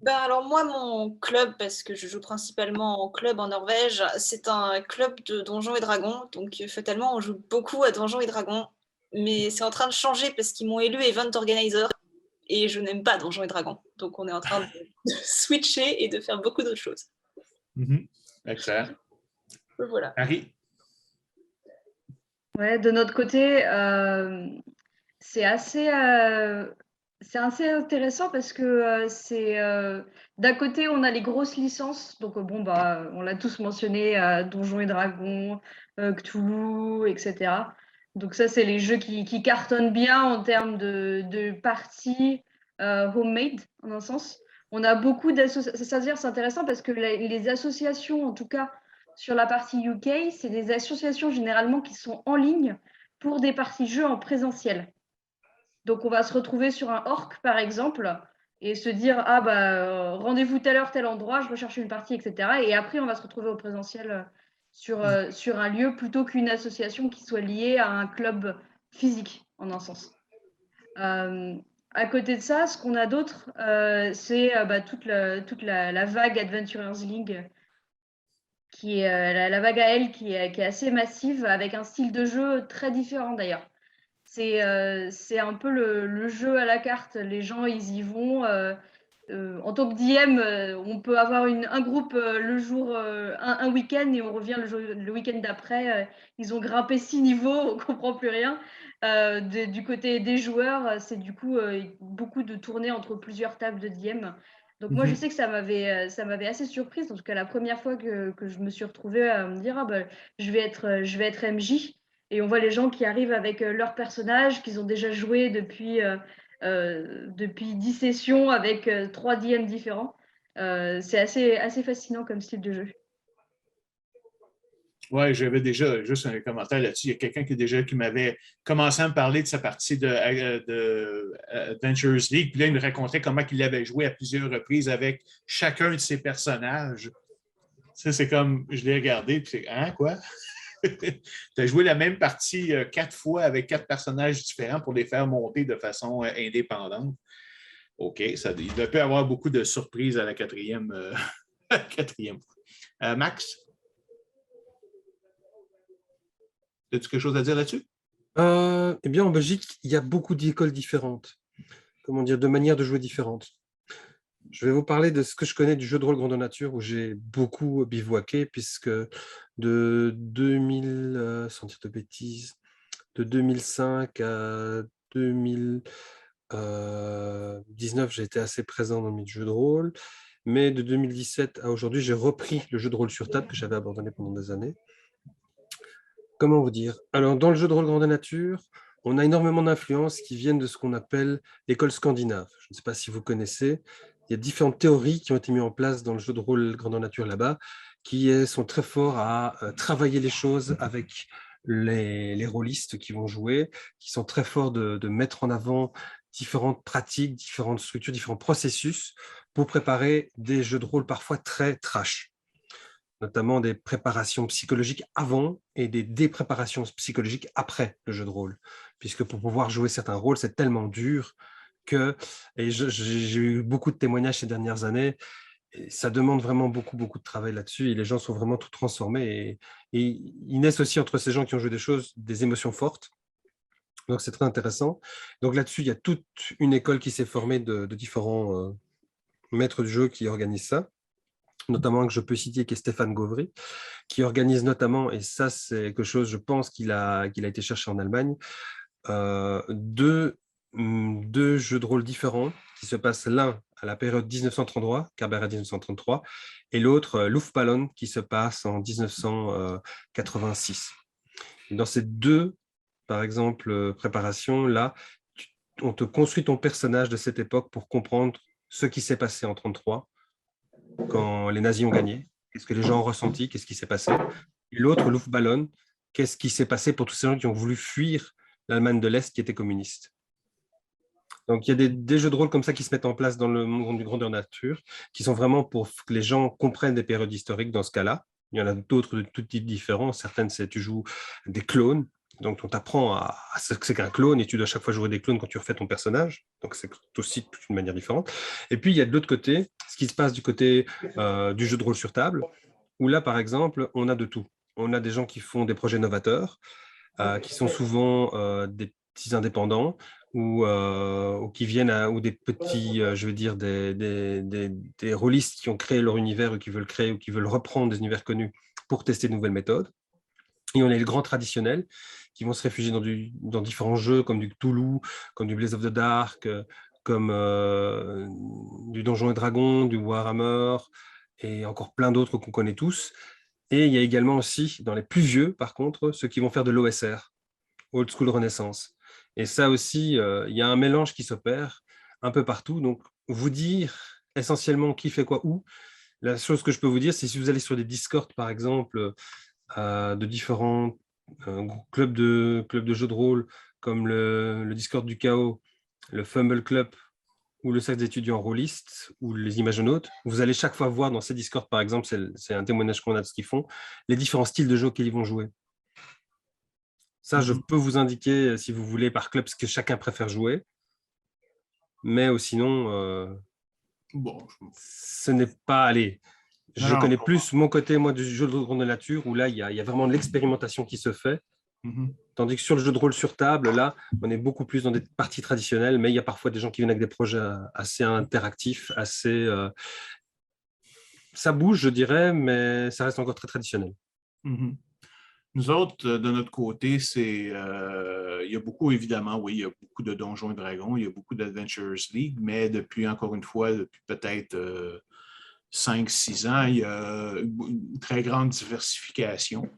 Alors moi, mon club, parce que je joue principalement en club en Norvège, c'est un club de Donjons et Dragons. Donc fatalement, on joue beaucoup à Donjons et Dragons. Mais c'est en train de changer parce qu'ils m'ont élu event organizer. Et je n'aime pas Donjons et Dragons. Donc, on est en train de switcher et de faire beaucoup d'autres choses. Excellent. Voilà. Harry? Ouais, de notre côté, c'est assez intéressant parce que d'un côté, on a les grosses licences. Donc, on l'a tous mentionné, Donjons et Dragons, Cthulhu, etc. Donc ça, c'est les jeux qui cartonnent bien en termes de parties homemade, en un sens. On a beaucoup d'associations, c'est-à-dire c'est intéressant parce que les associations, en tout cas sur la partie UK, c'est des associations généralement qui sont en ligne pour des parties jeux en présentiel. Donc on va se retrouver sur un orc, par exemple, et se dire, ah bah rendez-vous telle heure, tel endroit, je recherche une partie, etc. Et après, on va se retrouver au présentiel sur un lieu plutôt qu'une association qui soit liée à un club physique, en un sens. À côté de ça, ce qu'on a d'autre, c'est toute la vague Adventurers League, qui est la vague à elle qui est assez massive, avec un style de jeu très différent d'ailleurs. C'est un peu le jeu à la carte. Les gens, ils y vont. En tant que DM, on peut avoir un groupe le jour, un week-end, et on revient le week-end d'après. Ils ont grimpé 6 niveaux, on ne comprend plus rien. Du côté des joueurs, c'est du coup beaucoup de tournées entre plusieurs tables de DM. Donc moi, je sais que ça m'avait assez surprise. En tout cas, la première fois que je me suis retrouvée à me dire, ah, bah, je vais être MJ. Et on voit les gens qui arrivent avec leurs personnages qu'ils ont déjà joué depuis 10 sessions avec 3 DM différents. C'est assez fascinant comme style de jeu. Oui, j'avais déjà juste un commentaire là-dessus. Il y a quelqu'un qui m'avait commencé à me parler de sa partie de Adventures League. Puis là, il me racontait comment il avait joué à plusieurs reprises avec chacun de ses personnages. Ça, c'est comme, je l'ai regardé, puis c'est, hein, quoi? Tu as joué la même partie 4 fois avec 4 personnages différents pour les faire monter de façon indépendante. OK, il peut y avoir beaucoup de surprises à la quatrième fois. Max? As-tu quelque chose à dire là-dessus? Eh bien, en Belgique, il y a beaucoup d'écoles différentes. Comment dire, de manières de jouer différentes. Je vais vous parler de ce que je connais du jeu de rôle grandeur nature, où j'ai beaucoup bivouaqué, puisque de 2000, sans dire de bêtises, de 2005 à 2019, j'ai été assez présent dans le jeu de rôle. Mais de 2017 à aujourd'hui, j'ai repris le jeu de rôle sur table que j'avais abandonné pendant des années. Comment vous dire? Alors, dans le jeu de rôle grandeur nature, on a énormément d'influences qui viennent de ce qu'on appelle l'école scandinave. Je ne sais pas si vous connaissez. Il y a différentes théories qui ont été mises en place dans le jeu de rôle grandeur nature là-bas, qui sont très forts à travailler les choses avec les rôlistes qui vont jouer, qui sont très forts de mettre en avant différentes pratiques, différentes structures, différents processus pour préparer des jeux de rôle parfois très trash, notamment des préparations psychologiques avant et des dépréparations psychologiques après le jeu de rôle. Puisque pour pouvoir jouer certains rôles, c'est tellement dur que, et j'ai eu beaucoup de témoignages ces dernières années, et ça demande vraiment beaucoup de travail là-dessus, et les gens sont vraiment tout transformés, et ils naissent aussi entre ces gens qui ont joué des choses, des émotions fortes. Donc c'est très intéressant. Donc là-dessus, il y a toute une école qui s'est formée de différents maîtres du jeu qui organisent ça, notamment que je peux citer, qui est Stéphane Gauvry, qui organise notamment, et ça c'est quelque chose, je pense qu'il a été cherché en Allemagne, deux jeux de rôle différents qui se passent, l'un à la période 1933, Cabaret 1933, et l'autre, Luftballon, qui se passe en 1986. Et dans ces deux, par exemple, préparations-là, on te construit ton personnage de cette époque pour comprendre ce qui s'est passé en 1933, quand les nazis ont gagné, qu'est-ce que les gens ont ressenti, qu'est-ce qui s'est passé. Et l'autre, Luftballon, qu'est-ce qui s'est passé pour tous ces gens qui ont voulu fuir l'Allemagne de l'Est qui était communiste. Donc, il y a des jeux de rôle comme ça qui se mettent en place dans le monde du grandeur nature, qui sont vraiment pour que les gens comprennent des périodes historiques dans ce cas-là. Il y en a d'autres de tout type différents. Certaines, c'est tu joues des clones. Donc, on t'apprend à ce que c'est qu'un clone, et tu dois chaque fois jouer des clones quand tu refais ton personnage. Donc, c'est aussi d'une manière différente. Et puis, il y a de l'autre côté, ce qui se passe du côté du jeu de rôle sur table, où là, par exemple, on a de tout. On a des gens qui font des projets novateurs, qui sont souvent des petits indépendants, ou qui viennent ou des petits, je veux dire, des rôlistes qui ont créé leur univers, ou qui veulent créer, ou qui veulent reprendre des univers connus pour tester de nouvelles méthodes. Et on a les grands traditionnels qui vont se réfugier dans différents jeux comme du Cthulhu, comme du Blaze of the Dark, comme du Donjons et Dragons, du Warhammer, et encore plein d'autres qu'on connaît tous. Et il y a également aussi, dans les plus vieux, par contre, ceux qui vont faire de l'OSR. old school renaissance. Et ça aussi, il y a un mélange qui s'opère un peu partout. Donc, vous dire essentiellement qui fait quoi où, la chose que je peux vous dire, c'est si vous allez sur des Discord, par exemple, de différents clubs de jeux de rôle, comme le Discord du Chaos, le Fumble Club, ou le cercle d'étudiants rôlistes, ou les Imagenautes, vous allez chaque fois voir dans ces Discords, par exemple, c'est un témoignage qu'on a de ce qu'ils font, les différents styles de jeu qu'ils vont jouer. Ça, je peux vous indiquer, si vous voulez, par club, ce que chacun préfère jouer. Mais sinon, Bon, ce n'est pas... Allez, je Non, connais non. plus mon côté, moi, du jeu de rôle de nature, où là, il y a vraiment de l'expérimentation qui se fait. Tandis que sur le jeu de rôle sur table, là, on est beaucoup plus dans des parties traditionnelles, mais il y a parfois des gens qui viennent avec des projets assez interactifs, assez... ça bouge, je dirais, mais ça reste encore très traditionnel. Nous autres, de notre côté, il y a beaucoup, évidemment, oui, il y a beaucoup de Donjons et Dragons, il y a beaucoup d'Adventures League, mais encore une fois, depuis peut-être 5-6 ans, il y a une très grande diversification.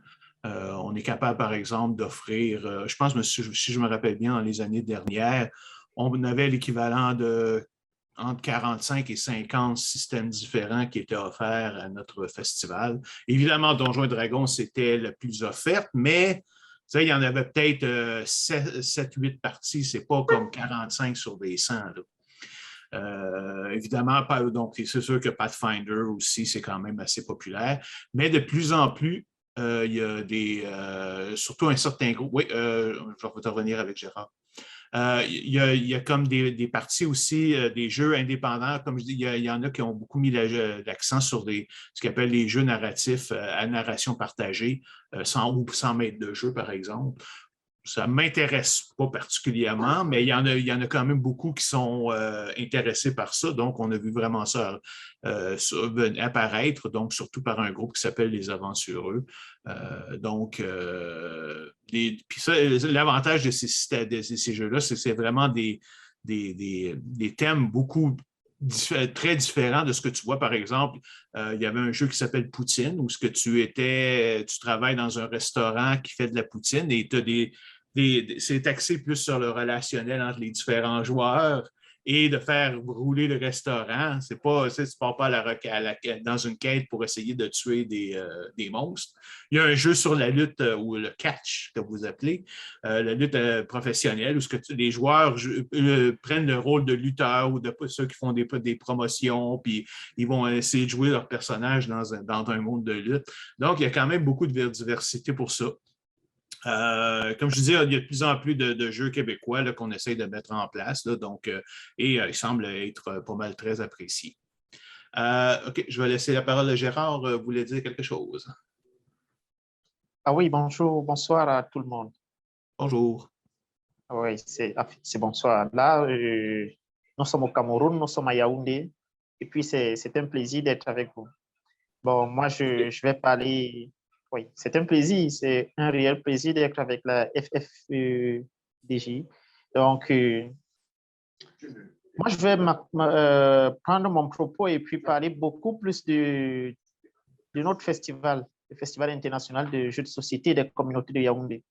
On est capable, par exemple, d'offrir, je pense, si je me rappelle bien, dans les années dernières, on avait l'équivalent de entre 45 et 50 systèmes différents qui étaient offerts à notre festival. Évidemment, Donjons et Dragons, c'était le plus offert, mais il y en avait peut-être 7-8 parties. Ce n'est pas comme 45 sur des 100. Évidemment, donc c'est sûr que Pathfinder aussi, c'est quand même assez populaire, mais de plus en plus, il y a surtout un certain groupe. Oui, je vais te revenir avec Gérard. Il y a comme des parties aussi, des jeux indépendants. Comme je dis, il y en a qui ont beaucoup mis l'accent sur ce qu'ils appellent les jeux narratifs à narration partagée, sans maître de jeu, par exemple. Ça ne m'intéresse pas particulièrement, mais il y en a quand même beaucoup qui sont intéressés par ça. Donc, on a vu vraiment ça apparaître, donc surtout par un groupe qui s'appelle Les Aventureux. L'avantage de ces jeux-là, c'est que c'est vraiment des thèmes très différents de ce que tu vois. Par exemple, il y avait un jeu qui s'appelle Poutine, où tu travailles dans un restaurant qui fait de la poutine et tu as c'est axé plus sur le relationnel entre les différents joueurs et de faire rouler le restaurant. Tu ne pars pas dans une quête pour essayer de tuer des monstres. Il y a un jeu sur la lutte ou le catch, que vous appelez, la lutte professionnelle, où les joueurs prennent le rôle de lutteur ou de ceux qui font des promotions, puis ils vont essayer de jouer leur personnage dans un monde de lutte. Donc, il y a quand même beaucoup de diversité pour ça. Comme je disais, il y a de plus en plus de jeux québécois qu'on essaie de mettre en place, là, et il semble être pas mal très apprécié. OK, je vais laisser la parole à Gérard. Vous voulez dire quelque chose? Ah oui, bonsoir à tout le monde. Bonjour. Oui, c'est bonsoir. Là, nous sommes au Cameroun, nous sommes à Yaoundé, et puis c'est un plaisir d'être avec vous. Bon, moi, je vais parler... Oui, c'est un plaisir, c'est un réel plaisir d'être avec la FFDJ. Donc, moi, je vais prendre mon propos et puis parler beaucoup plus de notre festival, le Festival international de jeux de société et des communautés de Yaoundé.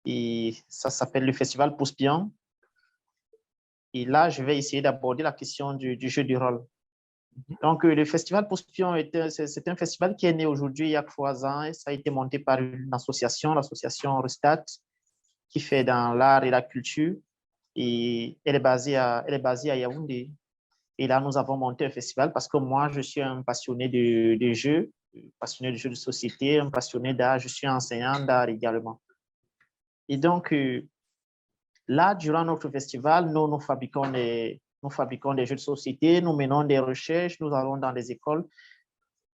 Et ça s'appelle le Festival Pousse-Bien. Et là, je vais essayer d'aborder la question du jeu du rôle. Donc, le Festival Pousse-Pion, c'est un festival qui est né aujourd'hui il y a 3 ans et ça a été monté par une association, l'association Rustat, qui fait dans l'art et la culture. Et elle est basée à Yaoundé. Et là, nous avons monté un festival parce que moi, je suis un passionné de jeux, passionné de jeux de société, un passionné d'art. Je suis enseignant d'art également. Et donc, là, durant notre festival, nous fabriquons des jeux de société, nous menons des recherches, nous allons dans des écoles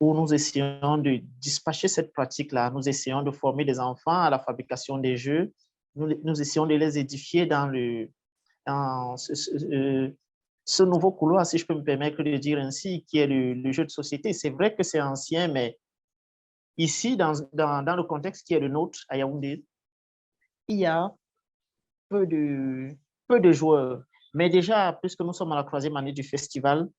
où nous essayons de dispatcher cette pratique-là. Nous essayons de former des enfants à la fabrication des jeux. Nous essayons de les édifier dans ce nouveau couloir, si je peux me permettre de dire ainsi, qui est le jeu de société. C'est vrai que c'est ancien, mais ici, dans le contexte qui est le nôtre, à Yaoundé, il y a peu de joueurs. Mais déjà, puisque nous sommes à la 3e année du festival,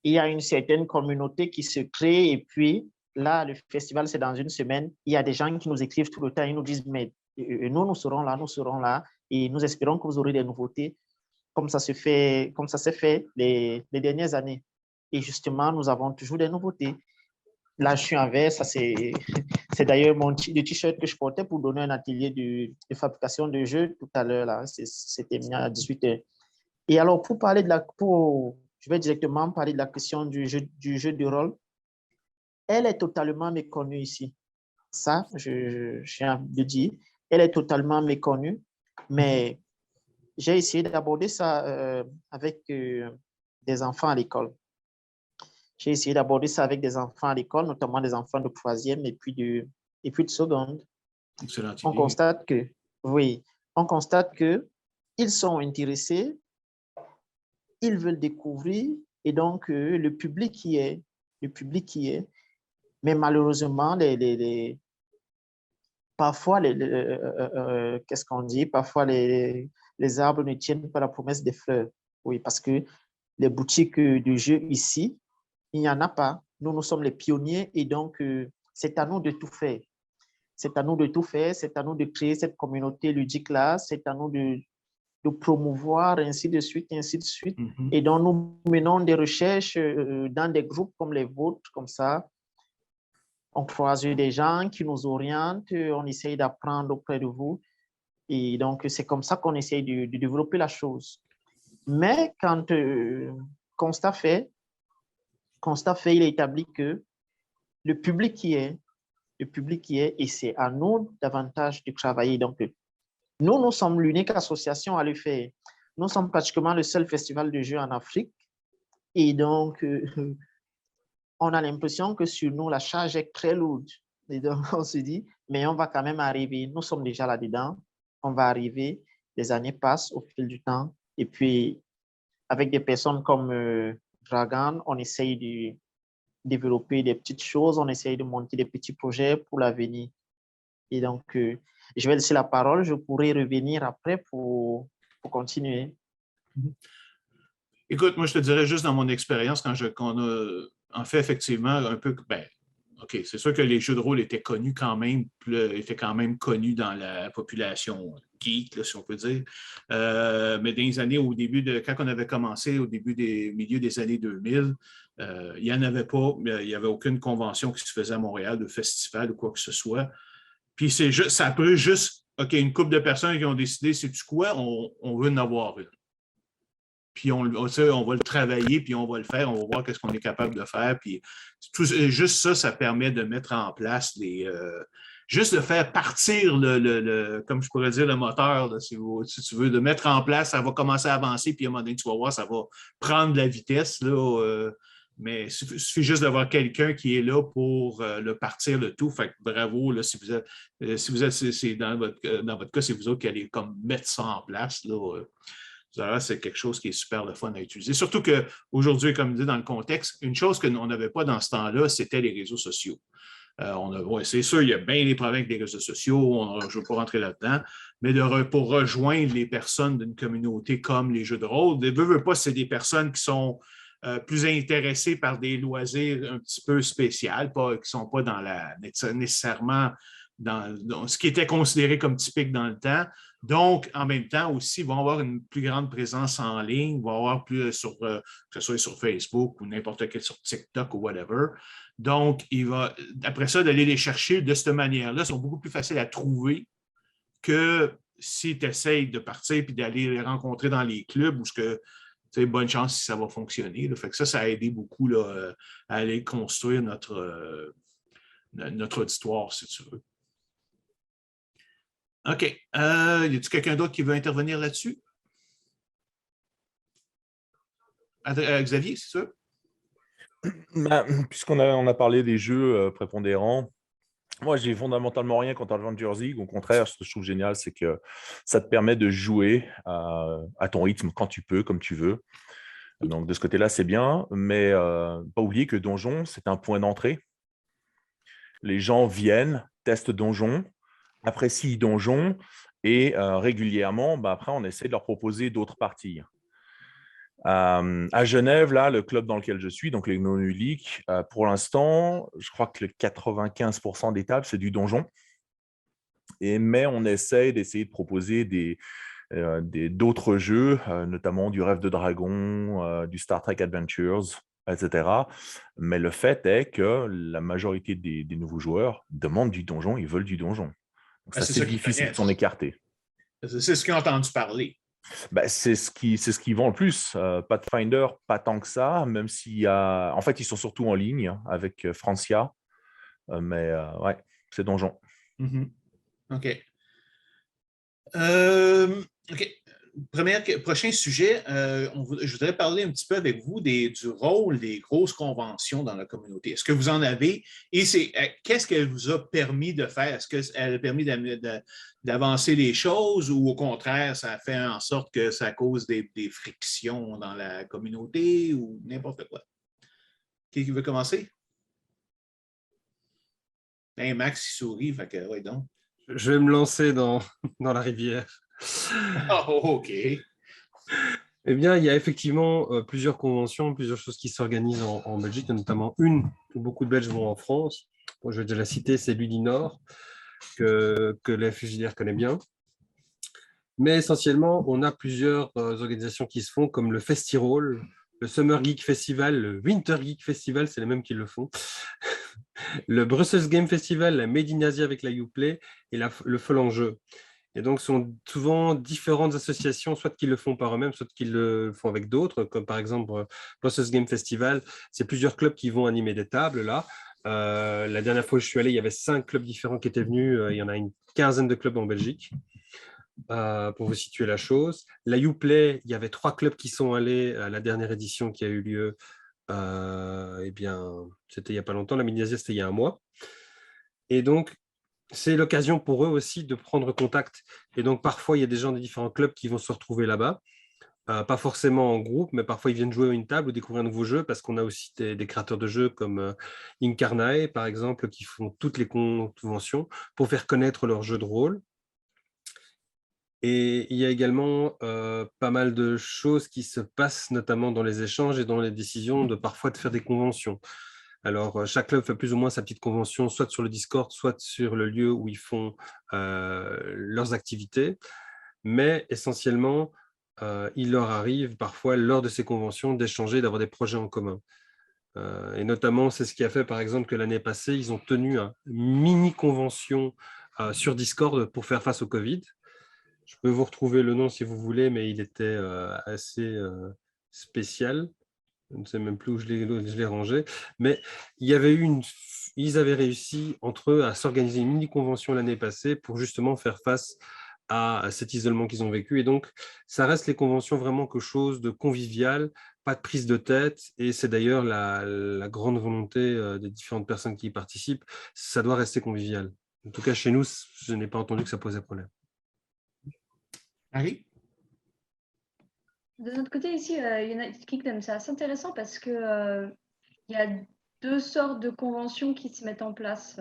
il y a une certaine communauté qui se crée. Et puis, là, le festival, c'est dans une semaine. Il y a des gens qui nous écrivent tout le temps. Ils nous disent, mais Et nous, nous serons là, et nous espérons que vous aurez des nouveautés, comme ça s'est fait les dernières années. Et justement, nous avons toujours des nouveautés. Là, je suis en vert, ça c'est d'ailleurs le t-shirt que je portais pour donner un atelier de fabrication de jeux tout à l'heure, là, c'était à 18h. Et alors, je vais directement parler de la question du jeu de rôle. Elle est totalement méconnue ici. Ça, je viens de dire, elle est totalement méconnue, mais j'ai essayé d'aborder ça avec des enfants à l'école. J'ai essayé d'aborder ça avec des enfants à l'école, notamment des enfants de troisième et puis de seconde. Excellente idée. On constate que ils sont intéressés, ils veulent découvrir, et donc le public y est. Mais malheureusement, parfois, qu'est-ce qu'on dit? Parfois, les arbres ne tiennent pas la promesse des fleurs. Oui, parce que les boutiques de jeux ici, il n'y en a pas. Nous sommes les pionniers, et donc c'est à nous de tout faire. C'est à nous de tout faire, c'est à nous de créer cette communauté ludique-là, c'est à nous de promouvoir, ainsi de suite, ainsi de suite. Et donc, nous menons des recherches dans des groupes comme les vôtres, comme ça. On croise des gens qui nous orientent, on essaye d'apprendre auprès de vous. Et donc, c'est comme ça qu'on essaye de développer la chose. Mais quand constat fait, il est établi que le public y est, et c'est à nous davantage de travailler. Donc, nous sommes l'unique association à le faire. Nous sommes pratiquement le seul festival de jeux en Afrique. Et donc, on a l'impression que sur nous, la charge est très lourde. Et donc, on se dit, mais on va quand même arriver. Nous sommes déjà là-dedans. On va arriver. Les années passent au fil du temps. Et puis, avec des personnes comme Dragan, on essaye de développer des petites choses. On essaye de monter des petits projets pour l'avenir. Et donc, je vais laisser la parole. Je pourrai revenir après pour continuer. Écoute, moi, je te dirais juste dans mon expérience, qu'on a en fait effectivement un peu, OK, c'est sûr que les jeux de rôle étaient quand même connus dans la population geek, là, si on peut dire. Mais dans les années quand on avait commencé, au milieu des années 2000, il n'y en avait pas, il n'y avait aucune convention qui se faisait à Montréal, de festival ou quoi que ce soit. Puis ça a pris juste, OK, une couple de personnes qui ont décidé, sais-tu quoi, on veut en avoir une. Puis on va le travailler, puis on va le faire, on va voir qu'est-ce qu'on est capable de faire. Puis juste ça permet de mettre en place juste de faire partir comme je pourrais dire, le moteur, là, si tu veux, de mettre en place, ça va commencer à avancer, puis à un moment donné, tu vas voir, ça va prendre de la vitesse, là, mais il suffit juste d'avoir quelqu'un qui est là pour le partir le tout. Fait que bravo, là, si vous êtes c'est dans votre cas, c'est vous autres qui allez comme mettre ça en place, là. C'est quelque chose qui est super le fun à utiliser. Surtout qu'aujourd'hui, comme dit dans le contexte, une chose qu'on n'avait pas dans ce temps-là, c'était les réseaux sociaux. C'est sûr, il y a bien des problèmes avec les réseaux sociaux, je ne veux pas rentrer là-dedans, mais pour rejoindre les personnes d'une communauté comme les jeux de rôle, veut pas, c'est des personnes qui sont plus intéressées par des loisirs un petit peu spéciaux, qui ne sont pas nécessairement dans ce qui était considéré comme typique dans le temps. Donc, en même temps aussi, ils vont avoir une plus grande présence en ligne, ils vont avoir plus que ce soit sur Facebook ou n'importe quel, sur TikTok ou whatever. Donc, après ça, d'aller les chercher de cette manière-là, sont beaucoup plus faciles à trouver que si tu essayes de partir et d'aller les rencontrer dans les clubs où bonne chance si ça va fonctionner. Là. Fait que ça a aidé beaucoup là, à aller construire notre auditoire, si tu veux. OK. Y a-t-il quelqu'un d'autre qui veut intervenir là-dessus? Xavier, c'est ça? Puisqu'on a parlé des jeux prépondérants, moi, j'ai fondamentalement rien contre Adventure Zig. Au contraire, ce que je trouve génial, c'est que ça te permet de jouer à ton rythme quand tu peux, comme tu veux. Donc, de ce côté-là, c'est bien. Mais pas oublier que Donjon, c'est un point d'entrée. Les gens viennent, testent Donjon, apprécient Donjon et régulièrement, après, on essaie de leur proposer d'autres parties. À Genève, là, le club dans lequel je suis, donc les non-uliques, pour l'instant, je crois que le 95% des tables, c'est du Donjon. mais on essaye de proposer d'autres jeux, notamment du Rêve de Dragon, du Star Trek Adventures, etc. Mais le fait est que la majorité des nouveaux joueurs demandent du donjon, ils veulent du donjon. Donc, C'est c'est ça qu'ils difficile de connaissent. s'en écarter. C'est ce qu'ils ont entendu parler. C'est ce qui vend le plus. Pathfinder, pas tant que ça, même s'il y a... En fait, ils sont surtout en ligne avec Francia. Mais ouais, c'est donjon. Mm-hmm. OK. OK. Prochain sujet, je voudrais parler un petit peu avec vous du rôle des grosses conventions dans la communauté. Est-ce que vous en avez? Et qu'est-ce qu'elle vous a permis de faire? Est-ce qu'elle a permis d'avancer les choses ou au contraire, ça a fait en sorte que ça cause des frictions dans la communauté ou n'importe quoi? Qui veut commencer? Hey, Max, il sourit, fait que, ouais, donc. Je vais me lancer dans la rivière. Oh, OK. Eh bien, il y a effectivement plusieurs conventions, plusieurs choses qui s'organisent en Belgique, notamment une où beaucoup de Belges vont en France. Bon, je vais déjà la citer, c'est l'Udinor, que la FJDR connaît bien. Mais essentiellement, on a plusieurs organisations qui se font, comme le Festirole, le Summer Geek Festival, le Winter Geek Festival, c'est les mêmes qui le font, le Brussels Game Festival, la Made in Asia avec la Uplay et le Fol en jeu. Et donc, ce sont souvent différentes associations, soit qui le font par eux-mêmes, soit qui le font avec d'autres, comme par exemple Brussels Game Festival. C'est plusieurs clubs qui vont animer des tables là. La dernière fois où je suis allé, il y avait 5 clubs différents qui étaient venus. Il y en a une quinzaine de clubs en Belgique, pour vous situer la chose. La Uplay, il y avait 3 clubs qui sont allés à la dernière édition qui a eu lieu. Eh bien, c'était il n'y a pas longtemps. La Mid-Asia, c'était il y a un mois. Et donc, c'est l'occasion pour eux aussi de prendre contact. Et donc, parfois, il y a des gens des différents clubs qui vont se retrouver là-bas. Pas forcément en groupe, mais parfois, ils viennent jouer à une table ou découvrir un nouveau jeu parce qu'on a aussi des créateurs de jeux comme Incarnae, par exemple, qui font toutes les conventions pour faire connaître leur jeu de rôle. Et il y a également pas mal de choses qui se passent, notamment dans les échanges et dans les décisions de parfois de faire des conventions. Alors, chaque club fait plus ou moins sa petite convention, soit sur le Discord, soit sur le lieu où ils font leurs activités. Mais essentiellement, il leur arrive parfois, lors de ces conventions, d'échanger, d'avoir des projets en commun. Et notamment, c'est ce qui a fait, par exemple, que l'année passée, ils ont tenu une mini-convention sur Discord pour faire face au Covid. Je peux vous retrouver le nom si vous voulez, mais il était assez spécial. Je ne sais même plus où je l'ai rangé, mais il y avait ils avaient réussi entre eux à s'organiser une mini-convention l'année passée pour justement faire face à cet isolement qu'ils ont vécu. Et donc, ça reste les conventions vraiment quelque chose de convivial, pas de prise de tête. Et c'est d'ailleurs la grande volonté des différentes personnes qui y participent. Ça doit rester convivial. En tout cas, chez nous, je n'ai pas entendu que ça posait problème. Harry? De notre côté, ici, United Kingdom, c'est assez intéressant parce que il y a 2 sortes de conventions qui se mettent en place,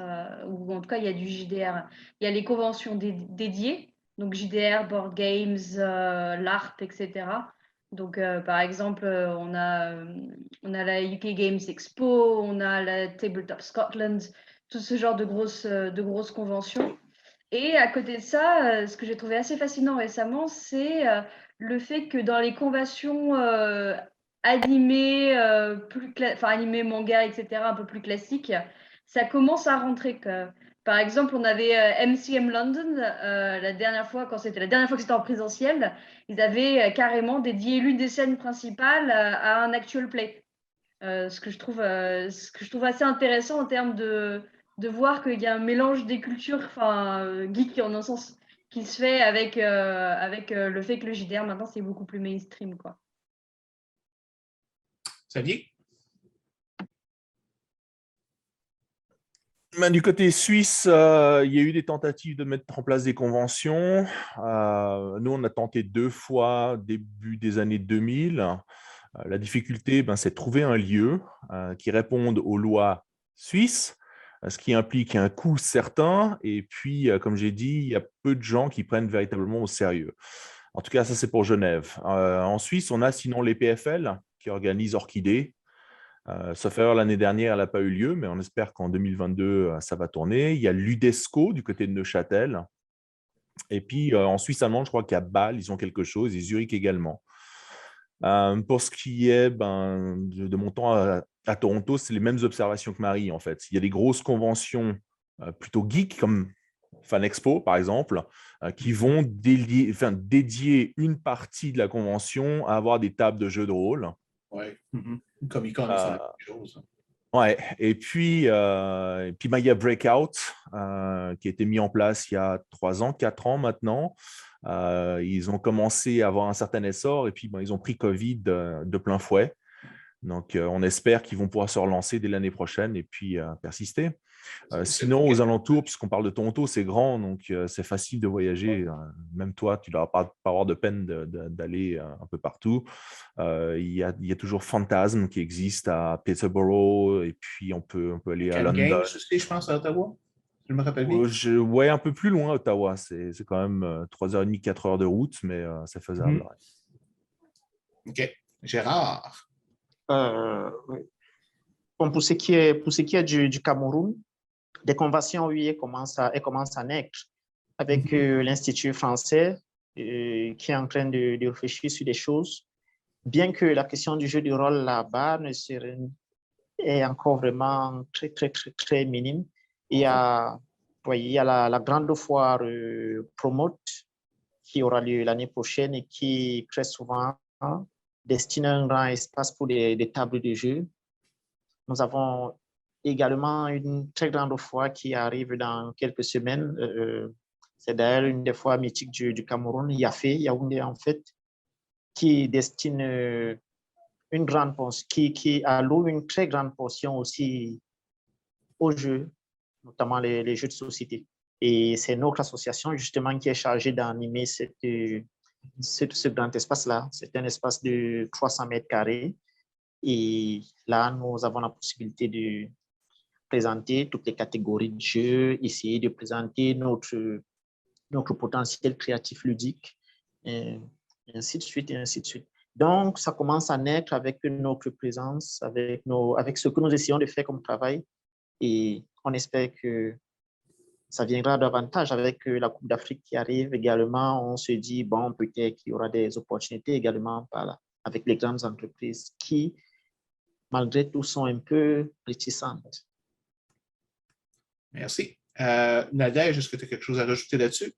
ou en tout cas, il y a du JDR. Il y a les conventions dédiées, donc JDR, Board Games, LARP, etc. Donc, par exemple, on a la UK Games Expo, on a la Tabletop Scotland, tout ce genre de grosses conventions. Et à côté de ça, ce que j'ai trouvé assez fascinant récemment, c'est le fait que dans les conventions animées, animées manga, etc., un peu plus classiques, ça commence à rentrer. Par exemple, on avait MCM London la dernière fois, quand c'était la dernière fois que c'était en présentiel, ils avaient carrément dédié l'une des scènes principales à un actual play. Ce que je trouve assez intéressant en termes de voir qu'il y a un mélange des cultures, geek en un sens, qui se fait avec le fait que le JDR maintenant c'est beaucoup plus mainstream, quoi. Xavier? Du côté suisse, il y a eu des tentatives de mettre en place des conventions. Nous, on a tenté 2 fois début des années 2000. La difficulté, c'est de trouver un lieu qui réponde aux lois suisses, ce qui implique un coût certain. Et puis, comme j'ai dit, il y a peu de gens qui prennent véritablement au sérieux. En tout cas, ça, c'est pour Genève. En Suisse, on a sinon les PFL qui organisent Orchidée. Sauf erreur, l'année dernière, elle n'a pas eu lieu, mais on espère qu'en 2022, ça va tourner. Il y a l'UDESCO du côté de Neuchâtel, Et puis, en Suisse allemande, je crois qu'à Bâle, ils ont quelque chose, et Zurich également. Pour ce qui est de mon temps à Toronto, c'est les mêmes observations que Marie, en fait. Il y a des grosses conventions plutôt geeks, comme Fan Expo, par exemple, qui vont dédier une partie de la convention à avoir des tables de jeux de rôle. Oui. Comic-Con, ils font la même chose. Ouais, et puis il y a Breakout qui a été mis en place il y a 3 ans, 4 ans maintenant. Ils ont commencé à avoir un certain essor et puis ils ont pris Covid de plein fouet. Donc, on espère qu'ils vont pouvoir se relancer dès l'année prochaine et puis persister. Sinon, aux alentours, puisqu'on parle de Toronto, c'est grand, donc c'est facile de voyager. Même toi, tu ne dois pas avoir de peine d'aller un peu partout. Il y a toujours Phantasm qui existe à Peterborough, et puis on peut aller à London. Games aussi, je pense, à Ottawa. Je me rappelle bien. Ouais, un peu plus loin, Ottawa. C'est quand même 3h30, 4 heures de route, mais c'est faisable. OK. Gérard. Oui. Bon, pour ce qui est du Cameroun, des conventions, oui, elles commencent à naître avec l'Institut français qui est en train de réfléchir sur des choses. Bien que la question du jeu de rôle là-bas est encore vraiment très, très, très, très minime. Il y a la grande foire Promote qui aura lieu l'année prochaine et qui, très souvent, destine un grand espace pour des tables de jeu. Nous avons également une très grande foire qui arrive dans quelques semaines. C'est d'ailleurs une des foires mythiques du Cameroun, Yaoundé en fait, qui destine une grande portion, qui alloue une très grande portion aussi aux jeux, notamment les jeux de société. Et c'est notre association justement qui est chargée d'animer ce grand espace-là. C'est un espace de 300 mètres carrés. Et là, nous avons la possibilité de présenter toutes les catégories de jeux, essayer de présenter notre potentiel créatif ludique, et ainsi de suite, et ainsi de suite. Donc, ça commence à naître avec notre présence, avec ce que nous essayons de faire comme travail. Et on espère que ça viendra davantage avec la Coupe d'Afrique qui arrive également. On se dit, bon, peut-être qu'il y aura des opportunités également avec les grandes entreprises qui, malgré tout, sont un peu réticentes. Merci. Nadège, est-ce que tu as quelque chose à rajouter là-dessus?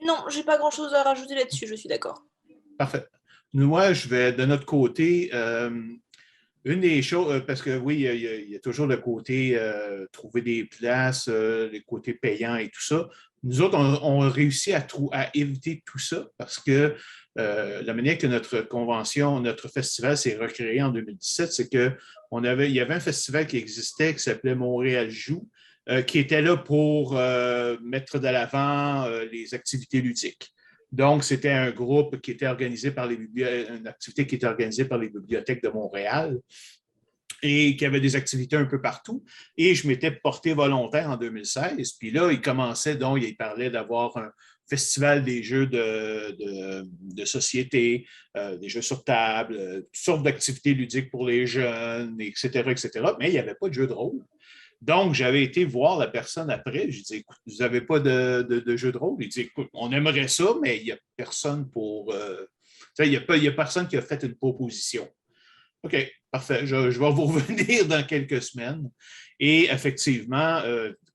Non, je n'ai pas grand-chose à rajouter là-dessus, je suis d'accord. Parfait. Moi, je vais de notre côté, une des choses, parce que oui, il y a toujours le côté trouver des places, le côté payant et tout ça. Nous autres, on a réussi à éviter tout ça parce que la manière que notre convention, notre festival s'est recréé en 2017, c'est qu'il y avait un festival qui existait qui s'appelait Montréal Joue, qui était là pour mettre de l'avant les activités ludiques. Donc, c'était un groupe qui était organisé par une activité qui était organisée par les bibliothèques de Montréal et qui avait des activités un peu partout. Et je m'étais porté volontaire en 2016. Puis là, il parlait d'avoir un festival des jeux de société, des jeux sur table, toutes sortes d'activités ludiques pour les jeunes, etc., etc. Mais il n'y avait pas de jeu de rôle. Donc, j'avais été voir la personne après. J'ai dit, écoute, vous n'avez pas de jeu de rôle? Il dit, écoute, on aimerait ça, mais il n'y a personne pour. Il n'y a personne qui a fait une proposition. OK, parfait. Je vais vous revenir dans quelques semaines. Et effectivement,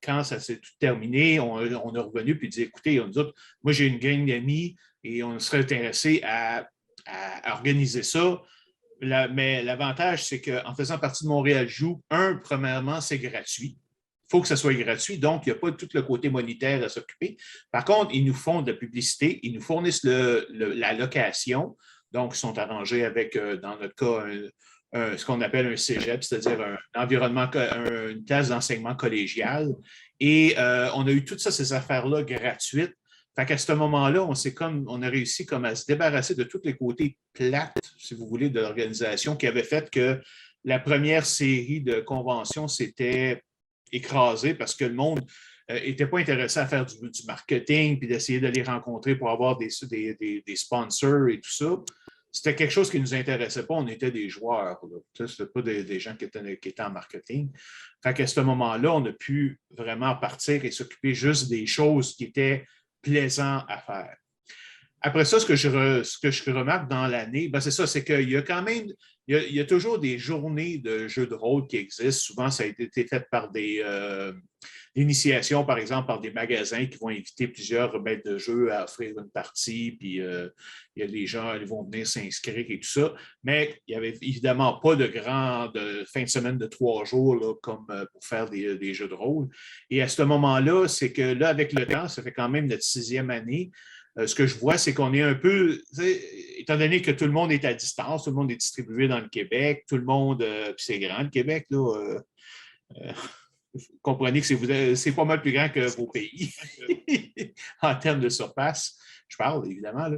quand ça s'est tout terminé, on est revenu puis dit, écoutez, moi, j'ai une gang d'amis et on serait intéressé à organiser ça. Mais l'avantage, c'est qu'en faisant partie de Montréal Joue, premièrement, c'est gratuit. Il faut que ça soit gratuit, donc il n'y a pas tout le côté monétaire à s'occuper. Par contre, ils nous font de la publicité, ils nous fournissent la location, donc ils sont arrangés avec, dans notre cas, ce qu'on appelle un cégep, c'est-à-dire un environnement, une classe d'enseignement collégial. Et on a eu toutes ces affaires-là gratuites. Fait qu'à ce moment-là, on a réussi comme à se débarrasser de tous les côtés plates, si vous voulez, de l'organisation qui avait fait que la première série de conventions s'était écrasée parce que le monde n'était pas intéressé à faire du marketing puis d'essayer de les rencontrer pour avoir des sponsors et tout ça. c'était quelque chose qui ne nous intéressait pas. On était des joueurs. Ce n'était pas des gens qui étaient en marketing. Fait qu'à ce moment-là, on a pu vraiment partir et s'occuper juste des choses qui étaient plaisantes à faire. Après ça, ce que je remarque dans l'année, ben c'est ça, c'est qu'il y a quand même, il y a toujours des journées de jeux de rôle qui existent. Souvent, ça a été fait par des initiations, par exemple, par des magasins qui vont inviter plusieurs maîtres de jeu à offrir une partie, puis il y a des gens qui vont venir s'inscrire et tout ça. Mais il n'y avait évidemment pas de grande fin de semaine de 3 jours là, comme pour faire des jeux de rôle. Et à ce moment-là, c'est que là, avec le temps, ça fait quand même notre 6e année. Ce que je vois, c'est qu'on est un peu, étant donné que tout le monde est à distance, tout le monde est distribué dans le Québec, tout le monde, puis c'est grand le Québec, là, vous comprenez que c'est pas mal plus grand que vos pays en termes de surface. Je parle, évidemment.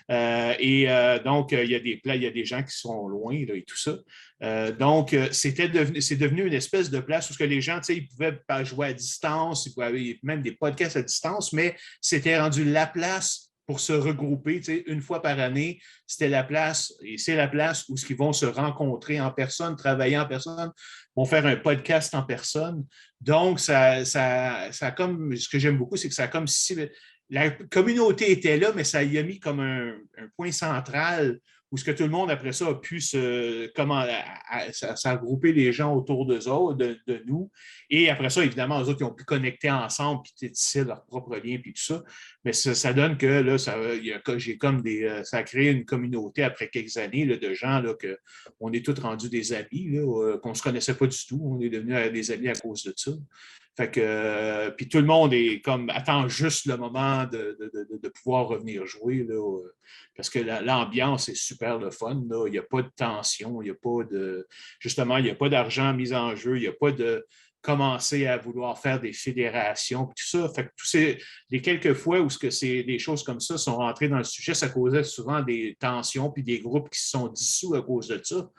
Là. Donc, il y a des gens qui sont loin là, et tout ça. Donc, c'est devenu une espèce de place où que les gens, ils pouvaient jouer à distance, ils pouvaient avoir même des podcasts à distance, mais c'était rendu la place pour se regrouper, une fois par année, c'était la place, et c'est la place où ils vont se rencontrer en personne, travailler en personne, vont faire un podcast en personne. Donc, ça comme, ce que j'aime beaucoup, c'est que ça a comme si la communauté était là, mais ça y a mis comme un point central où ce que tout le monde, après ça, a pu s'agrouper les gens autour d'eux autres, de nous. Et après ça, évidemment, eux autres, ils ont pu connecter ensemble, puis tisser leur propre lien, puis tout ça. Mais ça donne que là, ça a créé une communauté après quelques années là, de gens là, qu'on est tous rendus des amis, là, qu'on ne se connaissait pas du tout. On est devenus des amis à cause de ça. Fait que, puis tout le monde attend juste le moment de pouvoir revenir jouer, là, parce que l'ambiance est super le fun. Là. Il n'y a pas de tension, il n'y a pas justement, il n'y a pas d'argent mis en jeu, il n'y a pas de commencer à vouloir faire des fédérations, tout ça. Fait que les quelques fois où des choses comme ça sont rentrées dans le sujet, ça causait souvent des tensions puis des groupes qui se sont dissous à cause de ça.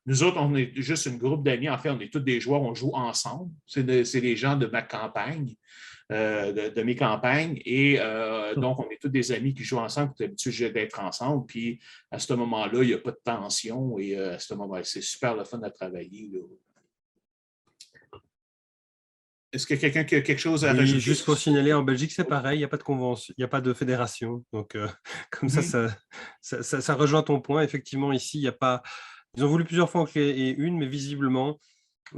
Nous autres, on est juste un groupe d'amis. En fait, on est tous des joueurs, on joue ensemble. C'est les gens de ma campagne, de mes campagnes. Et donc, on est tous des amis qui jouent ensemble, qui sont habitués d'être ensemble. Puis, à ce moment-là, il n'y a pas de tension. Et à ce moment-là, c'est super le fun à travailler. Là. Est-ce que quelqu'un qui a quelque chose à rajouter? Juste pour signaler, en Belgique, c'est pareil, il n'y a pas de convention, il n'y a pas de fédération. Donc, comme ça rejoint ton point. Effectivement, ici, il n'y a pas... Ils ont voulu plusieurs fois en créer une, mais visiblement,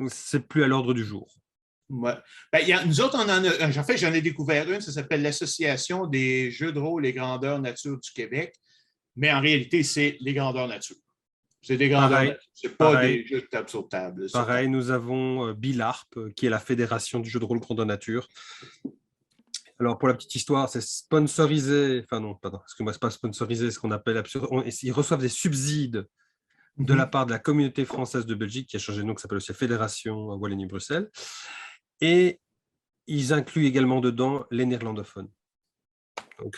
c'est plus à l'ordre du jour. Ouais. Nous autres, en fait, j'en ai découvert une, ça s'appelle l'Association des jeux de rôle et grandeur nature du Québec, mais en réalité, c'est les grandeurs nature. C'est des grandeurs nature, c'est pas des jeux de table sur table. Pareil, nous avons Bilarp, qui est la fédération du jeu de rôle grandeur nature. Alors, pour la petite histoire, c'est sponsorisé, enfin non, pardon, excusez-moi, c'est pas sponsorisé, ce qu'on appelle ils reçoivent des subsides de la part de la communauté française de Belgique, qui a changé de nom, qui s'appelle aussi la Fédération Wallonie-Bruxelles. Et ils incluent également dedans les néerlandophones. Donc,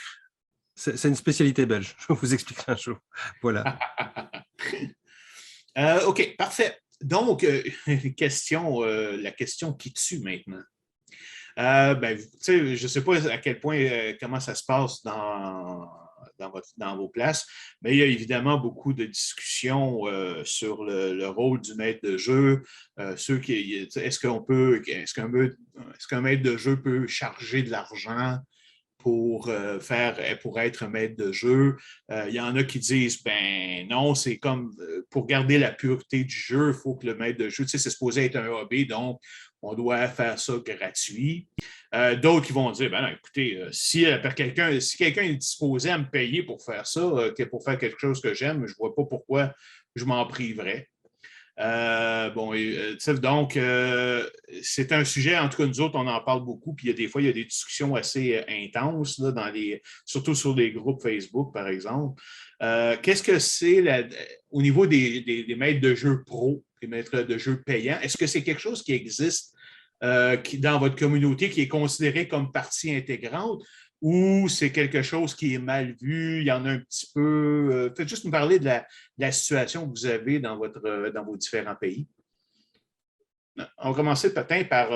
c'est une spécialité belge. Je vous expliquerai un jour. Voilà. OK, parfait. Donc, la question qui tue maintenant. Je ne sais pas à quel point, comment ça se passe dans vos places, mais il y a évidemment beaucoup de discussions sur le rôle du maître de jeu. Est-ce qu'un maître de jeu peut charger de l'argent pour être maître de jeu? Il y en a qui disent, ben non, c'est comme pour garder la pureté du jeu, il faut que le maître de jeu, c'est supposé être un hobby, donc on doit faire ça gratuit. D'autres qui vont dire, ben non, écoutez, si quelqu'un est disposé à me payer pour faire ça, pour faire quelque chose que j'aime, je ne vois pas pourquoi je m'en priverais. Donc, c'est un sujet, en tout cas, nous autres, on en parle beaucoup, puis des fois, il y a des discussions assez intenses, là, surtout sur des groupes Facebook, par exemple. Qu'est-ce que c'est au niveau des maîtres de jeu pro, des maîtres de jeu payants? Est-ce que c'est quelque chose qui existe dans votre communauté, qui est considéré comme partie intégrante, ou c'est quelque chose qui est mal vu, il y en a un petit peu... Faites juste nous parler de la situation que vous avez dans vos différents pays. On va commencer peut-être par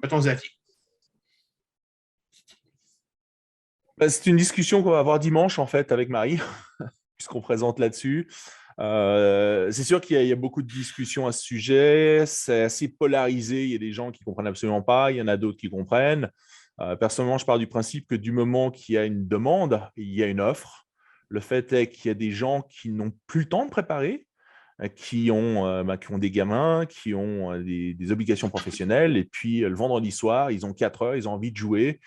mettons Xavier. C'est une discussion qu'on va avoir dimanche, en fait, avec Marie, puisqu'on présente là-dessus. C'est sûr qu'il y a beaucoup de discussions à ce sujet. C'est assez polarisé. Il y a des gens qui ne comprennent absolument pas. Il y en a d'autres qui comprennent. Personnellement, je pars du principe que du moment qu'il y a une demande, il y a une offre. Le fait est qu'il y a des gens qui n'ont plus le temps de préparer, qui ont des gamins, qui ont des obligations professionnelles. Et puis, le vendredi soir, ils ont 4 heures, ils ont envie de jouer.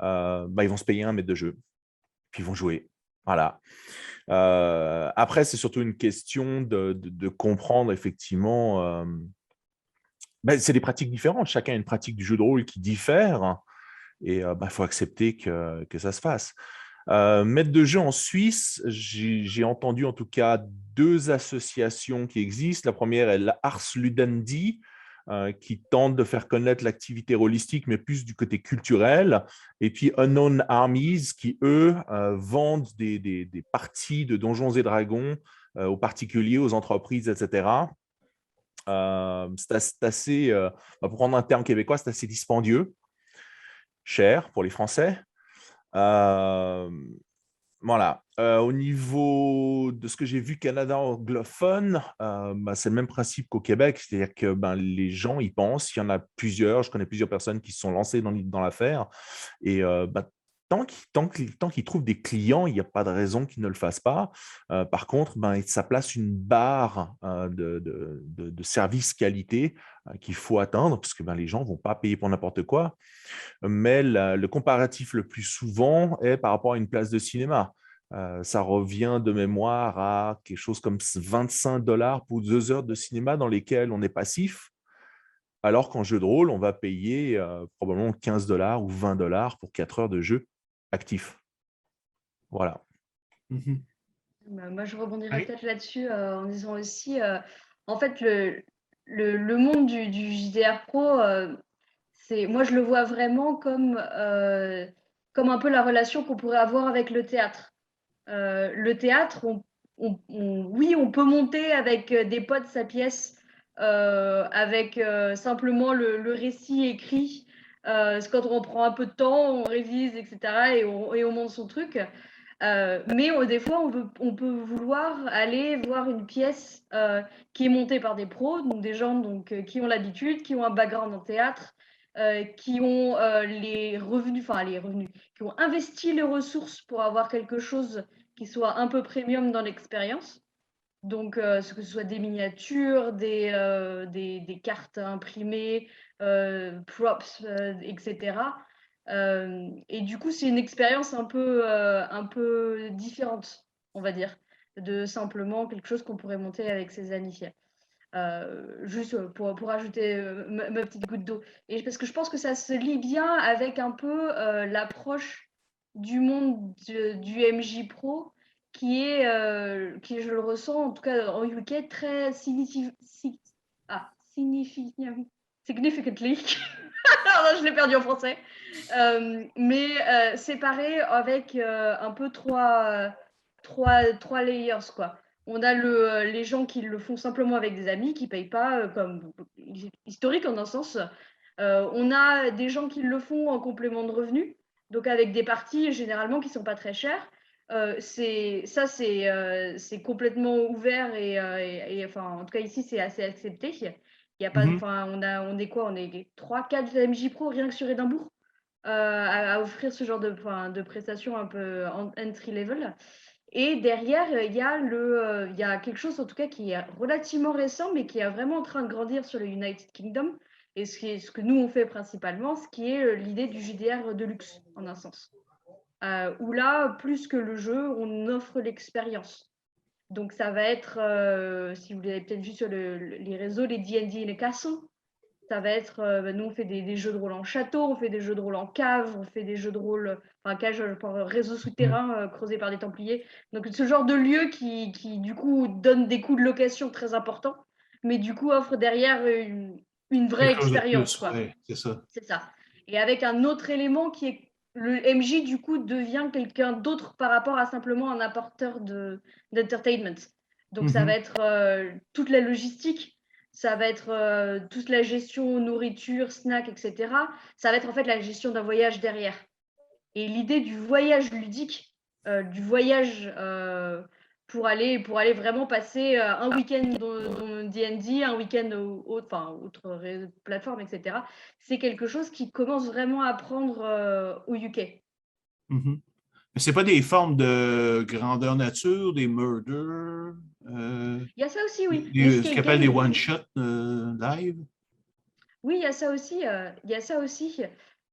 Ils vont se payer un maître de jeu. Puis, ils vont jouer. Voilà. Après, c'est surtout une question de comprendre effectivement. C'est des pratiques différentes. Chacun a une pratique du jeu de rôle qui diffère. Et il faut accepter que ça se fasse. Maître de jeu en Suisse, j'ai entendu en tout cas 2 associations qui existent. La première est l'Ars Ludendi, qui tente de faire connaître l'activité rôlistique, mais plus du côté culturel. Et puis Unknown Armies, qui, eux, vendent des parties de Donjons et Dragons aux particuliers, aux entreprises, etc. C'est assez, pour prendre un terme québécois, c'est assez dispendieux, cher pour les Français. Voilà. Au niveau de ce que j'ai vu Canada anglophone, c'est le même principe qu'au Québec, c'est-à-dire que les gens y pensent. Il y en a plusieurs. Je connais plusieurs personnes qui se sont lancées dans l'affaire. Et tant qu'ils trouvent des clients, il n'y a pas de raison qu'ils ne le fassent pas. Par contre, ça place une barre de service qualité qu'il faut atteindre, parce que les gens ne vont pas payer pour n'importe quoi. Mais le comparatif le plus souvent est par rapport à une place de cinéma. Ça revient de mémoire à quelque chose comme 25 $ pour 2 heures de cinéma dans lesquelles on est passif, alors qu'en jeu de rôle, on va payer probablement 15 $ ou 20 $ pour 4 heures de jeu actif. Voilà. Moi, je rebondirais Oui. peut-être là-dessus en disant aussi, en fait, le monde du JDR Pro, moi, je le vois vraiment comme un peu la relation qu'on pourrait avoir avec le théâtre. Le théâtre, oui, on peut monter avec des potes sa pièce, avec simplement le récit écrit. C'est quand on prend un peu de temps, on révise, etc. et on monte son truc. Mais des fois, on peut vouloir aller voir une pièce qui est montée par des pros, donc des gens qui ont l'habitude, qui ont un background en théâtre, qui ont les revenus, qui ont investi les ressources pour avoir quelque chose qui soit un peu premium dans l'expérience. Donc, que ce soit des miniatures, des cartes imprimées, props, etc. Et du coup, c'est une expérience un peu différente, on va dire, de simplement quelque chose qu'on pourrait monter avec ses amis. Juste pour ajouter ma petite goutte d'eau. Et parce que je pense que ça se lie bien avec un peu l'approche du monde du MJ Pro qui, je le ressens, en tout cas en UK, très significantly. Pardon, je l'ai perdu en français. Mais séparé avec un peu trois layers, quoi. On a les gens qui le font simplement avec des amis, qui ne payent pas, comme historique en un sens. On a des gens qui le font en complément de revenus, donc avec des parties généralement qui ne sont pas très chères. C'est complètement ouvert et enfin, en tout cas ici, c'est assez accepté. Il y a pas, on est quoi? On est 3-4 MJ Pro rien que sur Édimbourg à offrir ce genre de prestations un peu entry level. Et derrière, il y a quelque chose en tout cas qui est relativement récent, mais qui est vraiment en train de grandir sur le United Kingdom. Et ce que nous on fait principalement, ce qui est l'idée du JDR de luxe, en un sens. Où là, plus que le jeu, on offre l'expérience. Donc ça va être, si vous l'avez peut-être vu sur les réseaux, les D&D et les Castle. Ça va être, nous on fait des jeux de rôle en château, on fait des jeux de rôle en cave, on fait des jeux de rôle, cage, réseau souterrain creusé par des Templiers. Donc ce genre de lieu qui du coup donne des coûts de location très importants, mais du coup offre derrière une vraie expérience, quoi. Ouais, c'est ça. C'est ça. Et avec un autre élément qui est le MJ du coup devient quelqu'un d'autre par rapport à simplement un apporteur d'entertainment. Donc ça va être toute la logistique. Ça va être toute la gestion nourriture, snack, etc. Ça va être en fait la gestion d'un voyage derrière. Et l'idée du voyage ludique, du voyage pour aller vraiment passer un week-end dans D&D, un week-end autre plateforme, etc. C'est quelque chose qui commence vraiment à prendre au UK. Mhm. Mais c'est pas des formes de grandeur nature, des murders, Il y a ça aussi, oui. Les ce escape qu'on appelle des games. one-shots live. Oui, il y a ça aussi. Il y a ça aussi.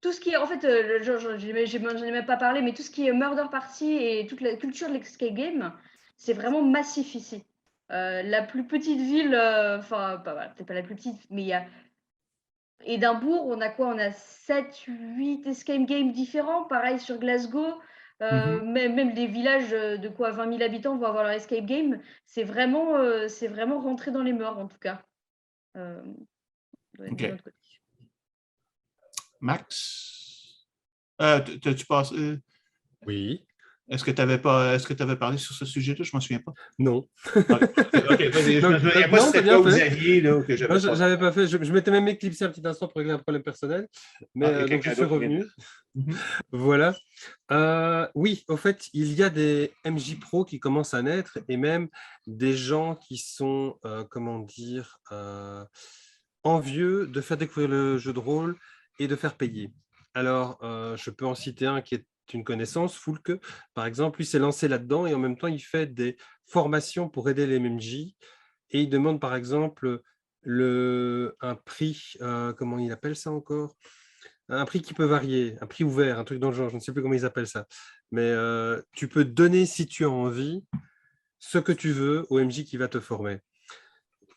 Tout ce qui est, en fait, j'en ai même pas parlé, mais tout ce qui est murder party et toute la culture de l'escape game, c'est vraiment massif ici. La plus petite ville, enfin, peut-être pas la plus petite, mais il y a Édimbourg, on a quoi? On a 7, 8 escape games différents. Pareil sur Glasgow. Même des villages de quoi 20 000 habitants vont avoir leur escape game. C'est vraiment rentré dans les mœurs, en tout cas. De OK. notre côté. Max, t'as-tu passé? Oui. Est-ce que tu avais parlé sur ce sujet-là? Je ne m'en souviens pas. Non. OK, vas-y. Je Donc, me souviens pas non, si c'était t'as bien toi ou fait. Xavier là, que j'avais Moi, pas. j'avais pas fait. Je m'étais même éclipsé un petit instant pour régler un problème personnel. Mais Il y a donc, je quelqu'un suis d'autre qui vient de- revenu. Voilà. Oui, au fait, il y a des MJ Pro qui commencent à naître et même des gens qui sont, comment dire, envieux de faire découvrir le jeu de rôle et de faire payer. Alors, je peux en citer un qui est une connaissance, Foulke, par exemple. Lui s'est lancé là-dedans et en même temps, il fait des formations pour aider les MJ et il demande, par exemple, un prix, comment il appelle ça encore? Un prix qui peut varier, un prix ouvert, un truc dans le genre, je ne sais plus comment ils appellent ça. Mais tu peux donner, si tu as envie, ce que tu veux au MJ qui va te former.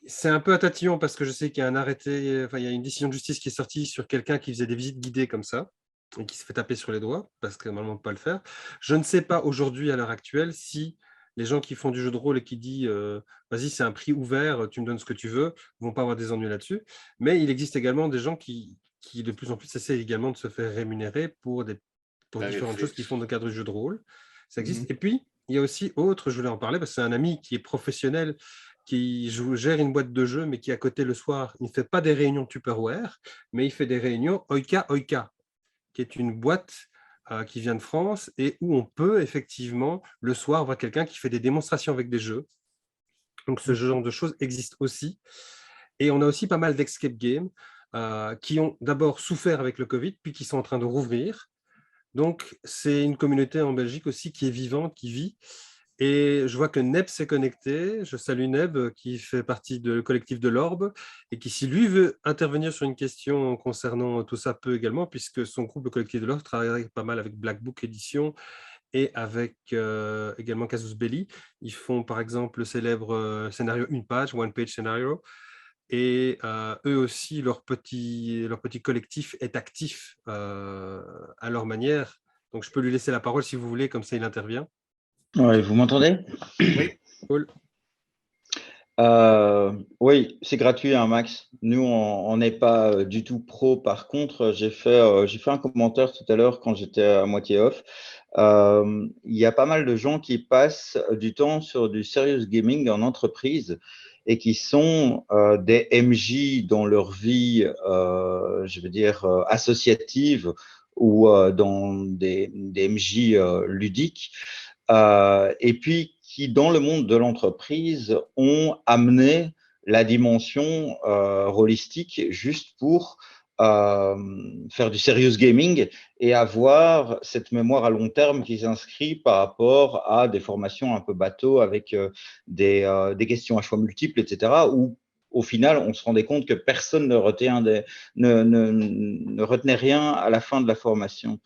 C'est un peu à tatillon parce que je sais qu'il y a un arrêté, enfin, il y a une décision de justice qui est sortie sur quelqu'un qui faisait des visites guidées comme ça et qui se fait taper sur les doigts parce que normalement, on ne peut pas le faire. Je ne sais pas aujourd'hui, à l'heure actuelle, si les gens qui font du jeu de rôle et qui disent vas-y, c'est un prix ouvert, tu me donnes ce que tu veux, ne vont pas avoir des ennuis là-dessus. Mais il existe également des gens qui de plus en plus essaient également de se faire rémunérer pour différentes choses qu'ils font dans le cadre du jeu de rôle. Ça existe. Et puis, il y a aussi autre, je voulais en parler parce que c'est un ami qui est professionnel, qui gère une boîte de jeux, mais qui à côté le soir, il ne fait pas des réunions Tupperware, mais il fait des réunions Oika Oika, qui est une boîte qui vient de France et où on peut effectivement le soir voir quelqu'un qui fait des démonstrations avec des jeux. Donc ce genre de choses existe aussi. Et on a aussi pas mal d'escape games qui ont d'abord souffert avec le Covid, puis qui sont en train de rouvrir. Donc c'est une communauté en Belgique aussi qui est vivante, qui vit. Et je vois que Neb s'est connecté. Je salue Neb, qui fait partie du collectif de l'Orbe, et qui, si lui veut intervenir sur une question concernant tout ça, peut également, puisque son groupe, le collectif de l'Orbe, travaille pas mal avec Black Book Edition et avec également Casus Belli. Ils font par exemple le célèbre scénario Une Page, One Page Scenario. Et eux aussi, leur petit collectif est actif à leur manière. Donc, je peux lui laisser la parole si vous voulez, comme ça il intervient. Ouais, vous m'entendez? Oui, cool. Oui, c'est gratuit, hein, Max. Nous, on n'est pas du tout pro. Par contre, j'ai fait un commentaire tout à l'heure quand j'étais à moitié off. Il y a pas mal de gens qui passent du temps sur du serious gaming en entreprise et qui sont des MJ dans leur vie, je veux dire, associative ou dans des MJ ludiques. Et puis qui, dans le monde de l'entreprise, ont amené la dimension rôlistique juste pour faire du serious gaming et avoir cette mémoire à long terme qui s'inscrit par rapport à des formations un peu bateau avec des questions à choix multiples, etc., où au final, on se rendait compte que personne ne retenait rien à la fin de la formation.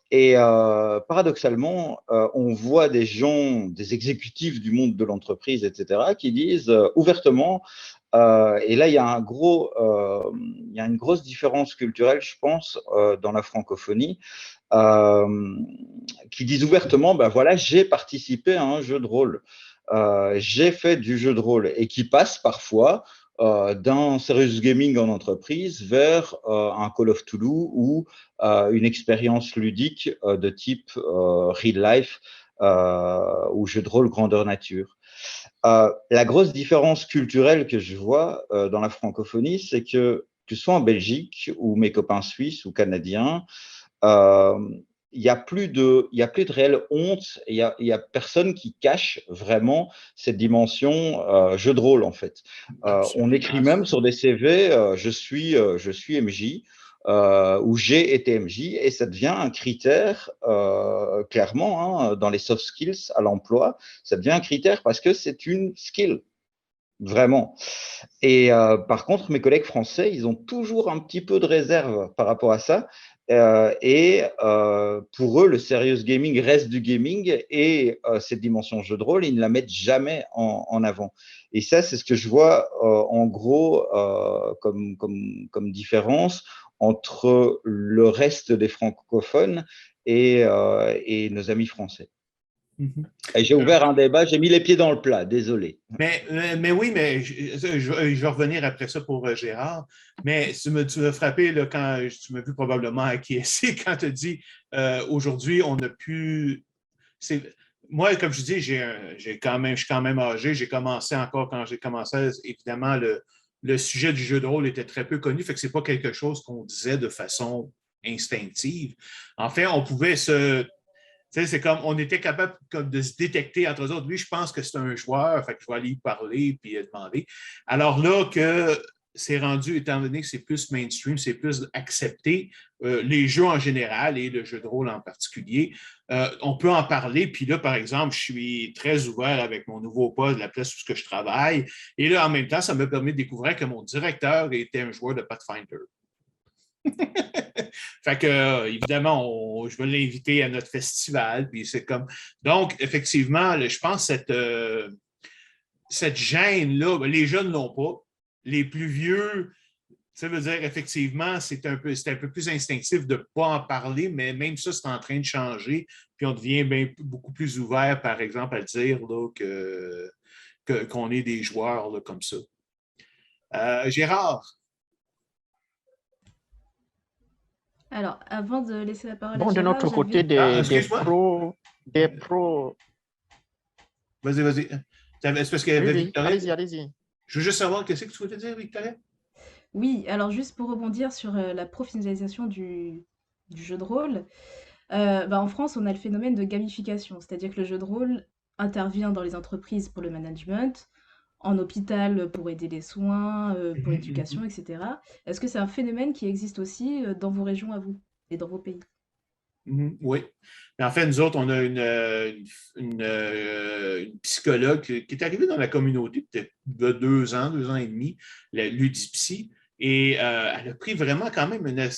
Et paradoxalement, on voit des gens, des exécutifs du monde de l'entreprise, etc., qui disent ouvertement, et là il y a une grosse différence culturelle, je pense, dans la francophonie, qui disent ouvertement, ben voilà, j'ai participé à un jeu de rôle, j'ai fait du jeu de rôle, et qui passe parfois d'un serious gaming en entreprise vers un Call of Cthulhu ou une expérience ludique de type real life ou jeu de rôle grandeur nature. La grosse différence culturelle que je vois dans la francophonie, c'est que ce soit en Belgique ou mes copains suisses ou canadiens, il n'y a plus de réelle honte, il y a personne qui cache vraiment cette dimension jeu de rôle, en fait. On écrit même sur des CV, je suis MJ, ou j'ai été MJ, et ça devient un critère, clairement, hein, dans les soft skills à l'emploi, ça devient un critère parce que c'est une skill. Vraiment. Et par contre, mes collègues français, ils ont toujours un petit peu de réserve par rapport à ça. Pour eux, le serious gaming reste du gaming et cette dimension jeu de rôle, ils ne la mettent jamais en avant. Et ça, c'est ce que je vois en gros comme différence entre le reste des francophones et nos amis français. Et j'ai ouvert un débat, j'ai mis les pieds dans le plat, désolé. Mais oui, mais je vais revenir après ça pour Gérard. Mais tu m'as frappé là, quand tu m'as vu probablement acquiescer quand tu as dit aujourd'hui, on n'a plus. Moi, comme je dis, je suis quand même âgé. J'ai commencé encore quand j'ai commencé. Évidemment, le sujet du jeu de rôle était très peu connu, fait que ce n'est pas quelque chose qu'on disait de façon instinctive. En fait, on pouvait se. Tu sais, c'est comme on était capable comme de se détecter entre eux autres. Lui, je pense que c'est un joueur, fait que je vais aller y parler puis demander. Alors là que c'est rendu, étant donné que c'est plus mainstream, c'est plus accepté, les jeux en général et le jeu de rôle en particulier, on peut en parler. Puis là, par exemple, je suis très ouvert avec mon nouveau poste, la place où je travaille. Et là, en même temps, ça me permet de découvrir que mon directeur était un joueur de Pathfinder. Fait que, évidemment, je vais l'inviter à notre festival. Puis c'est comme. Donc, effectivement, je pense que cette gêne-là, les jeunes ne l'ont pas. Les plus vieux, ça veut dire, effectivement, c'est un peu plus instinctif de ne pas en parler, mais même ça, c'est en train de changer. Puis on devient beaucoup plus ouvert, par exemple, à dire là, qu'on est des joueurs là, comme ça. Gérard. Alors, avant de laisser la parole Bon, à de Gérard, notre côté, des pros. Vas-y. C'est parce qu'il y avait Oui, Victoria. allez-y. Je veux juste savoir qu'est-ce que tu voulais dire, Victoria? Oui, alors juste pour rebondir sur la professionnalisation du jeu de rôle, en France, on a le phénomène de gamification, c'est-à-dire que le jeu de rôle intervient dans les entreprises pour le management, en hôpital pour aider les soins, pour l'éducation, etc. Est-ce que c'est un phénomène qui existe aussi dans vos régions à vous et dans vos pays? Oui. Mais en fait, nous autres, on a une psychologue qui est arrivée dans la communauté peut-être de 2 ans et demi, la Ludipsy, et elle a pris vraiment quand même une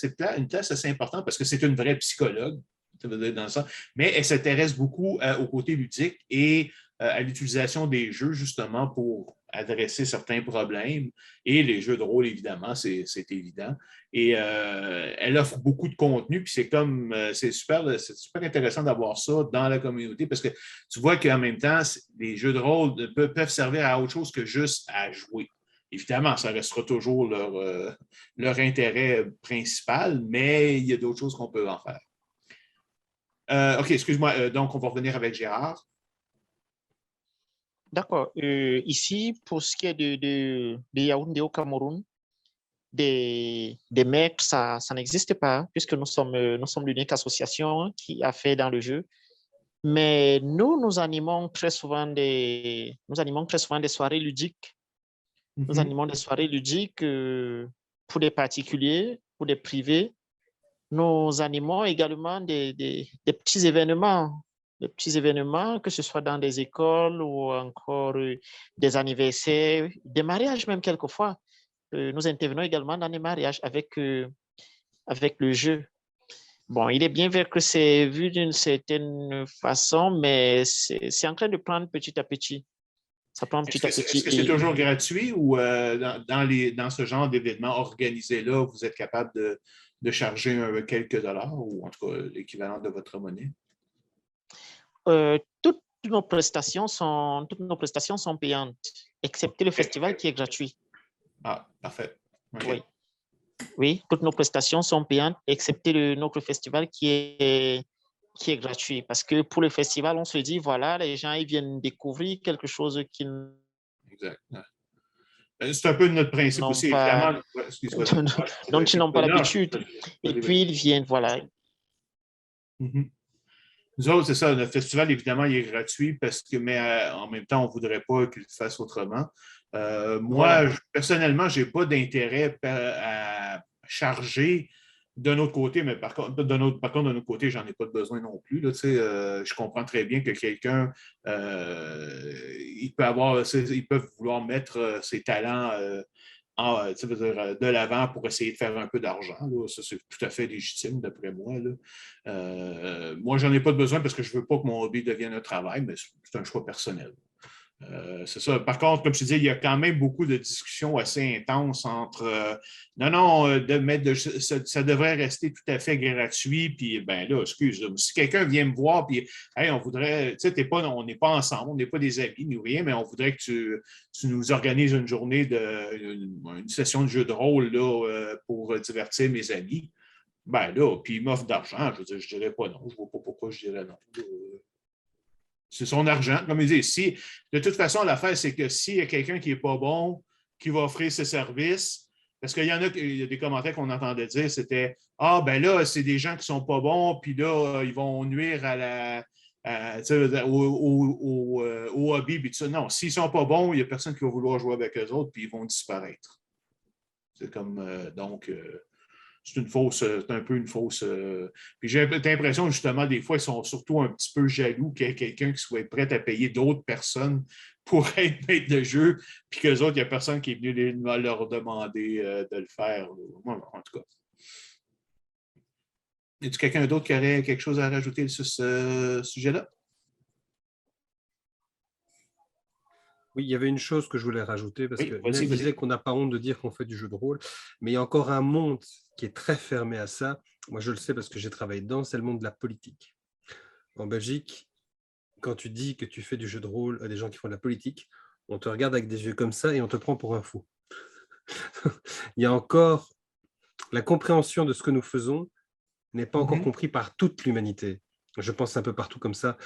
place assez importante parce que c'est une vraie psychologue, ça veut dire dans ça, mais elle s'intéresse beaucoup au côté ludique et à l'utilisation des jeux justement pour adresser certains problèmes. Et les jeux de rôle, évidemment, c'est évident. Et elle offre beaucoup de contenu, puis c'est super intéressant d'avoir ça dans la communauté parce que tu vois qu'en même temps, les jeux de rôle peuvent servir à autre chose que juste à jouer. Évidemment, ça restera toujours leur intérêt principal, mais il y a d'autres choses qu'on peut en faire. OK, excuse-moi. Donc, on va revenir avec Gérard. D'accord. Ici, pour ce qui est de Yaoundé au Cameroun, des maîtres, ça n'existe pas, puisque nous sommes l'unique association qui a fait dans le jeu. Mais nous animons très souvent des soirées ludiques. Nous animons des soirées ludiques pour des particuliers, pour des privés. Nous animons également des petits événements. Que ce soit dans des écoles ou encore des anniversaires, des mariages même quelquefois. Nous intervenons également dans des mariages avec le jeu. Bon, il est bien vrai que c'est vu d'une certaine façon, mais c'est en train de prendre petit à petit. Ça prend petit à petit. Est-ce que c'est toujours gratuit ou dans ce genre d'événement organisé-là, vous êtes capable de charger quelques dollars ou en tout cas l'équivalent de votre monnaie? Toutes nos prestations sont payantes, excepté le festival qui est gratuit. Ah, parfait. Okay. Oui, toutes nos prestations sont payantes, excepté notre festival qui est gratuit. Parce que pour le festival, on se dit, voilà, les gens ils viennent découvrir quelque chose qu'ils... Exact. C'est un peu notre principe aussi, évidemment. Donc, ils n'ont pas l'habitude. Et puis, ils viennent, voilà. Mhm. Nous autres, c'est ça, notre festival, évidemment, il est gratuit mais en même temps, on ne voudrait pas qu'il le fasse autrement. Moi, Voilà. personnellement, je n'ai pas d'intérêt à charger d'un autre côté, mais par contre, d'un autre côté, j'en ai pas de besoin non plus. Là, je comprends très bien que quelqu'un, ils peuvent vouloir mettre ses talents de l'avant pour essayer de faire un peu d'argent. Ça, c'est tout à fait légitime, d'après moi. Moi, j'en ai pas de besoin parce que je ne veux pas que mon hobby devienne un travail, mais c'est un choix personnel. C'est ça. Par contre, comme je te dis, il y a quand même beaucoup de discussions assez intenses entre non, ça devrait rester tout à fait gratuit. Puis, ben là, excuse, si quelqu'un vient me voir, puis, hey, on voudrait, tu sais, on n'est pas ensemble, on n'est pas des amis, ni rien, mais on voudrait que tu nous organises une journée une session de jeu de rôle là, pour divertir mes amis. Ben là, puis il m'offre d'argent, je veux dire, je dirais pas non. Je ne vois pas pourquoi je dirais non. C'est son argent. Comme il dit, de toute façon, l'affaire, c'est que s'il y a quelqu'un qui n'est pas bon, qui va offrir ses services, parce qu'il y en a, il y a des commentaires qu'on entendait dire, c'était ah, ben là, c'est des gens qui ne sont pas bons, puis là, ils vont nuire au hobby. Puis tout ça. Non, s'ils ne sont pas bons, il n'y a personne qui va vouloir jouer avec eux autres, puis ils vont disparaître. C'est comme donc. C'est un peu une fausse. Puis j'ai l'impression, justement, des fois, ils sont surtout un petit peu jaloux qu'il y ait quelqu'un qui soit prêt à payer d'autres personnes pour être maître de jeu, puis qu'eux autres, il n'y a personne qui est venu leur demander de le faire. Moi, en tout cas. Y a-t-il quelqu'un d'autre qui aurait quelque chose à rajouter sur ce sujet-là? Oui, il y avait une chose que je voulais rajouter, parce que Nel disait qu'on n'a pas honte de dire qu'on fait du jeu de rôle, mais il y a encore un monde qui est très fermé à ça. Moi, je le sais parce que j'ai travaillé dedans, c'est le monde de la politique. En Belgique, quand tu dis que tu fais du jeu de rôle à des gens qui font de la politique, on te regarde avec des yeux comme ça et on te prend pour un fou. Il y a encore la compréhension de ce que nous faisons n'est pas encore compris par toute l'humanité. Je pense un peu partout comme ça.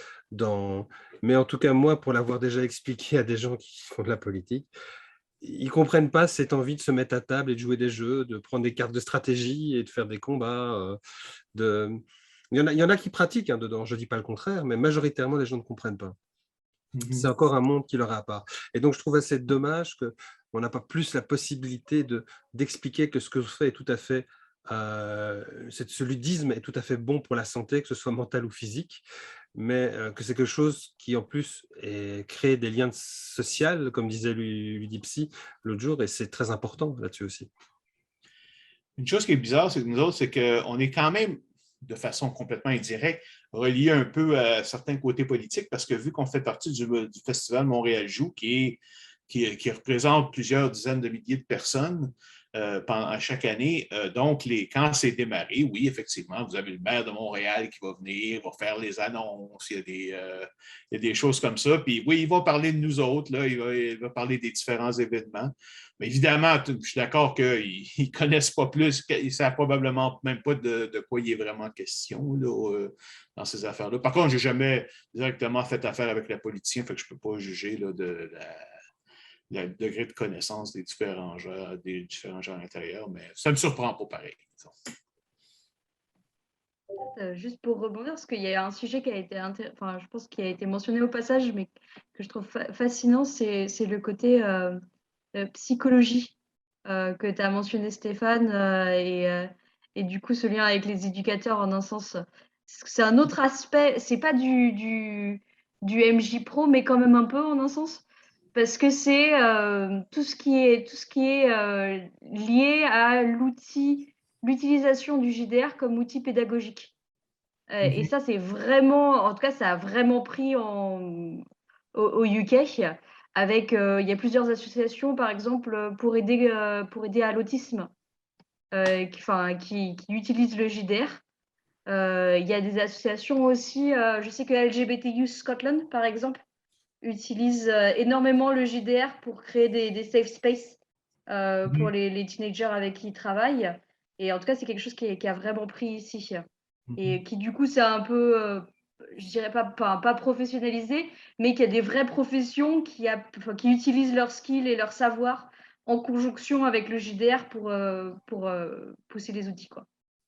Mais en tout cas, moi, pour l'avoir déjà expliqué à des gens qui font de la politique, ils ne comprennent pas cette envie de se mettre à table et de jouer des jeux, de prendre des cartes de stratégie et de faire des combats. Il y en a qui pratiquent dedans, je ne dis pas le contraire, mais majoritairement, les gens ne comprennent pas. C'est encore un monde qui leur est à part. Et donc, je trouve assez dommage qu'on n'a pas plus la possibilité d'expliquer que ce que je fais est tout à fait ce ludisme est tout à fait bon pour la santé, que ce soit mentale ou physique, mais que c'est quelque chose qui, en plus, crée des liens sociaux, comme disait Ludipsy l'autre jour, et c'est très important là-dessus aussi. Une chose qui est bizarre, c'est que nous autres, c'est qu'on est quand même, de façon complètement indirecte, relié un peu à certains côtés politiques, parce que vu qu'on fait partie du Festival Montréal Joue, qui représente plusieurs dizaines de milliers de personnes, à chaque année. Donc, quand c'est démarré, oui, effectivement, vous avez le maire de Montréal qui va venir, va faire les annonces, il y a des choses comme ça. Puis oui, il va parler de nous autres, là, il va parler des différents événements. Mais évidemment, je suis d'accord qu'ils ne connaissent pas plus, ils ne savent probablement même pas de quoi il est vraiment question là, dans ces affaires-là. Par contre, je n'ai jamais directement fait affaire avec la politicien, fait que je ne peux pas juger là, le degré de connaissance des différents gens à l'intérieur, mais ça ne me surprend pas pareil. Juste pour rebondir, parce qu'il y a un sujet qui a été, je pense qui a été mentionné au passage, mais que je trouve fascinant, c'est le côté psychologie que tu as mentionné, Stéphane, et du coup ce lien avec les éducateurs en un sens. C'est un autre aspect, c'est pas du MJ Pro, mais quand même un peu en un sens. Parce que c'est tout ce qui est lié à l'utilisation du JDR comme outil pédagogique. Et ça, c'est vraiment, en tout cas, ça a vraiment pris au UK. Avec, il y a plusieurs associations, par exemple, pour aider à l'autisme, qui utilisent le JDR. Il y a des associations aussi, je sais que LGBT Youth Scotland, par exemple, utilise énormément le JDR pour créer des safe spaces pour les teenagers avec qui ils travaillent. Et en tout cas, c'est quelque chose qui a vraiment pris ici. Et qui, du coup, c'est un peu, je dirais pas professionnalisé, mais qu'il y a des vraies professions qui utilisent leurs skills et leur savoir en conjonction avec le JDR pour pousser les outils, quoi.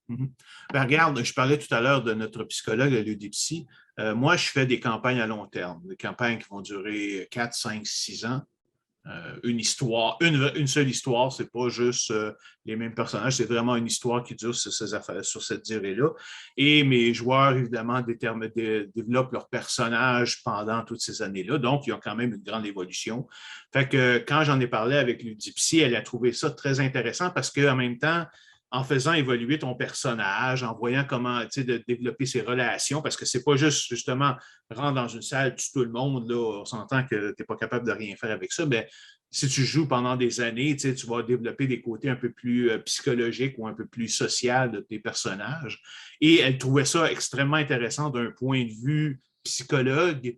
Mhm. Ben, regarde, je parlais tout à l'heure de notre psychologue, l'UDIPSY. Moi, je fais des campagnes à long terme, des campagnes qui vont durer 4, 5, 6 ans. Une histoire, une seule histoire, c'est pas juste les mêmes personnages, c'est vraiment une histoire qui dure sur ces affaires, sur cette durée-là. Et mes joueurs, évidemment, développent leurs personnages pendant toutes ces années-là, donc ils ont quand même une grande évolution. Fait que quand j'en ai parlé avec Ludipsy, elle a trouvé ça très intéressant parce qu'en même temps, en faisant évoluer ton personnage, en voyant comment de développer ses relations, parce que c'est pas juste justement rentrer dans une salle, tue tout le monde, là, on s'entend que tu n'es pas capable de rien faire avec ça, mais si tu joues pendant des années, tu vas développer des côtés un peu plus psychologiques ou un peu plus sociaux de tes personnages. Et elle trouvait ça extrêmement intéressant d'un point de vue psychologue,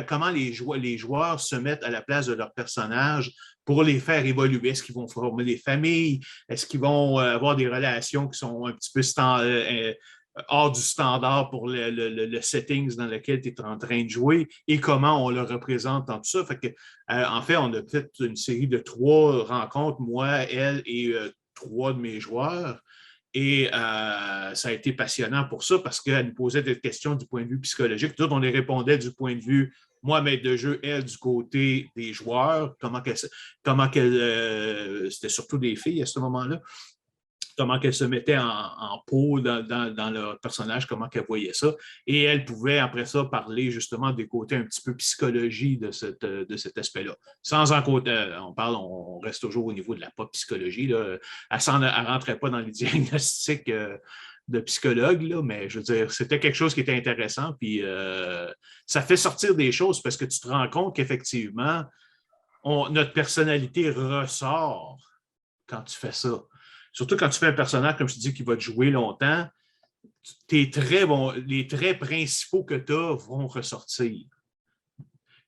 comment les joueurs se mettent à la place de leurs personnages pour les faire évoluer. Est-ce qu'ils vont former des familles? Est-ce qu'ils vont avoir des relations qui sont un petit peu hors du standard pour le settings dans lequel tu es en train de jouer et comment on le représente dans tout ça? Fait que, en fait, on a fait une série de 3 rencontres, moi, elle et 3 de mes joueurs. Et ça a été passionnant pour ça parce qu'elle nous posait des questions du point de vue psychologique. Tout on les répondait du point de vue, moi, maître de jeu, elle, du côté des joueurs. C'était surtout des filles à ce moment-là. Comment qu'elle se mettait en peau dans leur personnage, comment qu'elle voyait ça. Et elle pouvait, après ça, parler justement des côtés un petit peu psychologie de cet aspect-là. Sans en côté, on reste toujours au niveau de la pop psychologie. Là. Elle ne rentrait pas dans les diagnostics de psychologue, là, mais je veux dire, c'était quelque chose qui était intéressant. Puis ça fait sortir des choses parce que tu te rends compte qu'effectivement, notre personnalité ressort quand tu fais ça. Surtout quand tu fais un personnage, comme je te dis, qui va te jouer longtemps, les traits principaux que tu as vont ressortir.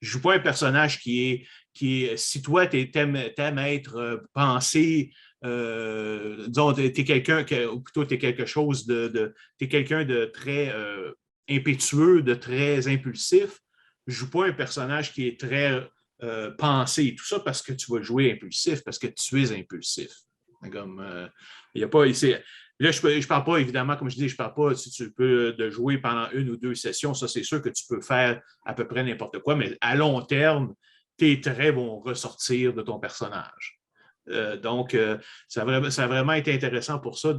Je ne joue pas un personnage qui est si toi, tu aimes être pensé, disons, tu es quelqu'un, ou plutôt tu es quelque chose tu es quelqu'un de très impétueux, de très impulsif. Je ne joue pas un personnage qui est très pensé, tout ça parce que tu vas jouer impulsif, parce que tu es impulsif. Comme, il y a pas, là, je parle pas, évidemment, comme je dis, je parle pas si tu peux de jouer pendant 1 ou 2 sessions. Ça, c'est sûr que tu peux faire à peu près n'importe quoi, mais à long terme, tes traits vont ressortir de ton personnage. Donc, ça a vraiment été intéressant pour ça.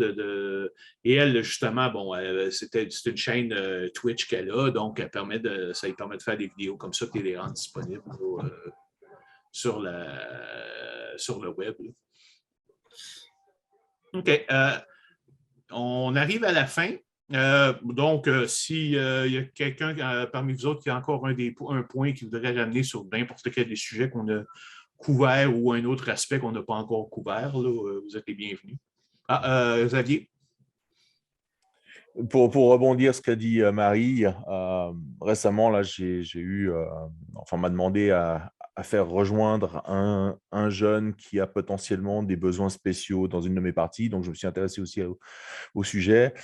Et elle, justement, bon, c'est une chaîne Twitch qu'elle a, donc ça lui permet de faire des vidéos comme ça, puis les rendre disponibles sur le web. Là. OK. On arrive à la fin. Donc, s'il y a quelqu'un parmi vous autres qui a encore un point qu'il voudrait ramener sur n'importe quel des sujets qu'on a couvert ou un autre aspect qu'on n'a pas encore couvert, là, vous êtes les bienvenus. Xavier? Pour rebondir ce qu'a dit Marie, récemment, là, on m'a demandé à faire rejoindre un jeune qui a potentiellement des besoins spéciaux dans une de mes parties. Donc, je me suis intéressé aussi au sujet.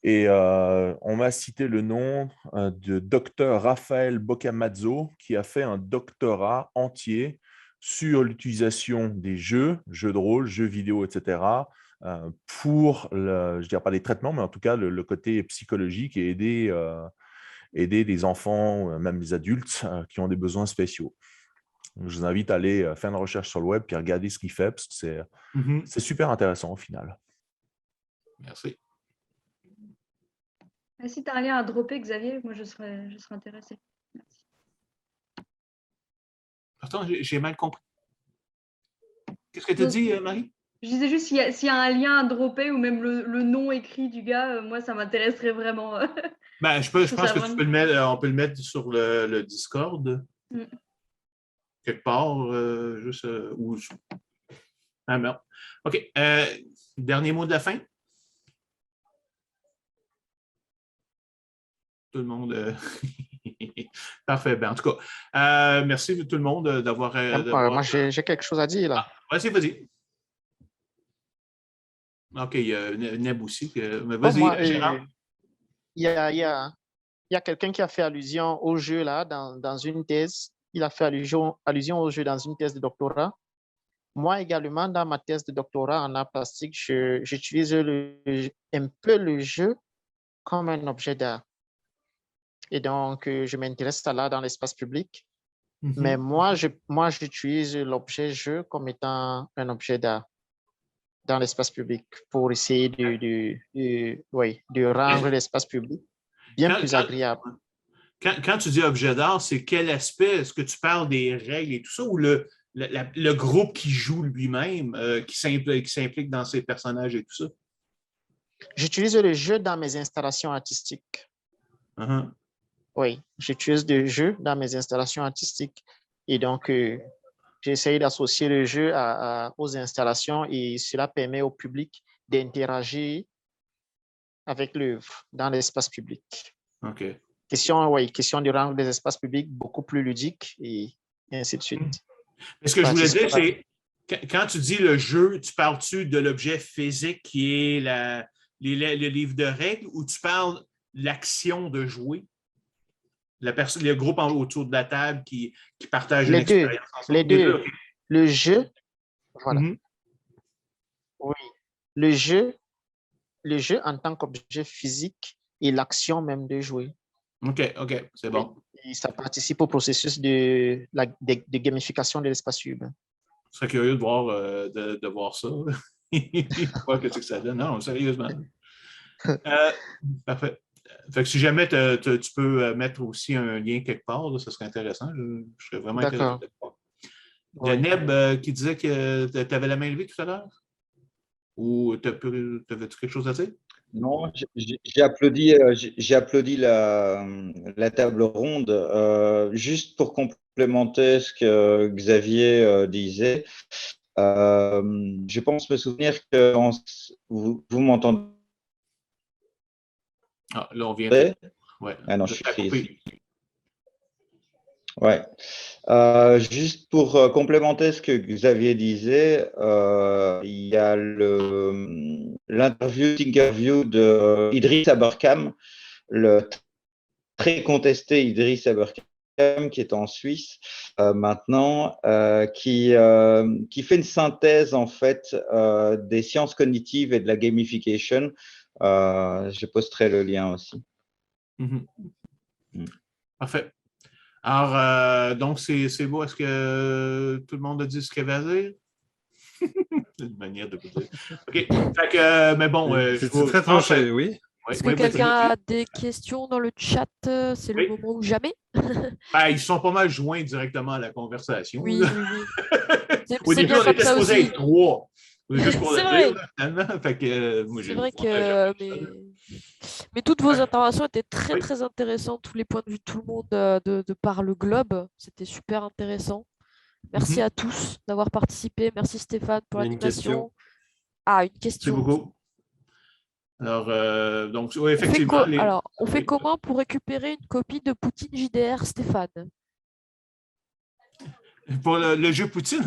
Et on m'a cité le nom de Dr Raphaël Boccamazzo, qui a fait un doctorat entier sur l'utilisation des jeux de rôle, jeux vidéo, etc., pour, je ne dirais pas les traitements, mais en tout cas le côté psychologique et aider les enfants, même les adultes qui ont des besoins spéciaux. Donc, je vous invite à aller faire une recherche sur le web et regarder ce qu'il fait, parce que c'est super intéressant au final. Merci. Si tu as un lien à dropper, Xavier, moi je serais intéressée. Merci. Pourtant, j'ai mal compris. Qu'est-ce que tu as dit, Marie? Je disais juste s'il y a un lien à dropper ou même le nom écrit du gars, moi ça m'intéresserait vraiment. Ben, je pense que on peut le mettre sur le Discord. Quelque part, juste où. Ah merde. OK. Dernier mot de la fin? Tout le monde. Parfait. Ben, en tout cas, merci tout le monde d'avoir. Moi, j'ai quelque chose à dire là. Vas-y. OK, il y a Neb aussi. Vas-y, Gérard. Il y a quelqu'un qui a fait allusion au jeu là dans une thèse. Il a fait allusion au jeu dans une thèse de doctorat. Moi également, dans ma thèse de doctorat en art plastique, j'utilise un peu le jeu comme un objet d'art. Et donc, je m'intéresse à l'art dans l'espace public. Mais moi, j'utilise l'objet jeu comme étant un objet d'art dans l'espace public pour essayer de rendre l'espace public bien plus agréable. Quand tu dis objet d'art, c'est quel aspect? Est-ce que tu parles des règles et tout ça ou le groupe qui joue lui-même, qui s'implique dans ses personnages et tout ça? J'utilise le jeu dans mes installations artistiques. Oui, j'utilise le jeu dans mes installations artistiques. Et donc, j'essaie d'associer le jeu aux installations et cela permet au public d'interagir avec l'œuvre dans l'espace public. OK. Question de rendre les espaces publics beaucoup plus ludiques et ainsi de suite. Mais ce que je voulais dire, c'est quand tu dis le jeu, tu parles-tu de l'objet physique qui est le livre de règles ou tu parles de l'action de jouer? Le groupe autour de la table qui partage une expérience ensemble. Les deux. Okay. Le jeu, voilà. Oui. Le jeu en tant qu'objet physique et l'action même de jouer. OK, c'est bon. Et ça participe au processus de gamification de l'espace urbain. Je serais curieux de voir ça. Voir ce que ça donne. Non, sérieusement. Parfait. Fait que si jamais tu peux mettre aussi un lien quelque part, là, ça serait intéressant. Je serais vraiment intéressé de voir. Il y a Neb qui disait que tu avais la main levée tout à l'heure? Ou t'avais-tu quelque chose à dire? Non, j'ai applaudi la table ronde. Juste pour complémenter ce que Xavier disait, je pense me souvenir que vous m'entendez. Ah, là, on vient. Ouais. Ah non, je suis pris. Ouais. Juste pour complémenter ce que Xavier disait, il y a l'interview de Idriss Aberkam, le très contesté Idriss Aberkam, qui est en Suisse maintenant, qui fait une synthèse en fait des sciences cognitives et de la gamification. Je posterai le lien aussi. Parfait. Alors, donc, c'est beau. Est-ce que tout le monde a dit ce qu'il avait à dire? C'est une manière de dire. OK. Fait que, mais bon. C'est très tranché, oui. Est-ce que quelqu'un a des questions dans le chat? C'est le moment ou jamais. Ils sont pas mal joints directement à la conversation. Oui. Au début, on était supposé être 3. Juste pour c'est le vrai. dire, finalement. Fait que, moi, c'est vrai que mais toutes vos interventions étaient très intéressantes, tous les points de vue de tout le monde de par le globe. C'était super intéressant. Merci à tous d'avoir participé. Merci Stéphane pour l'animation. Une question. Merci beaucoup. Alors, donc, oui, effectivement. On fait comment pour récupérer une copie de Poutine JDR, Stéphane? Pour le jeu Poutine?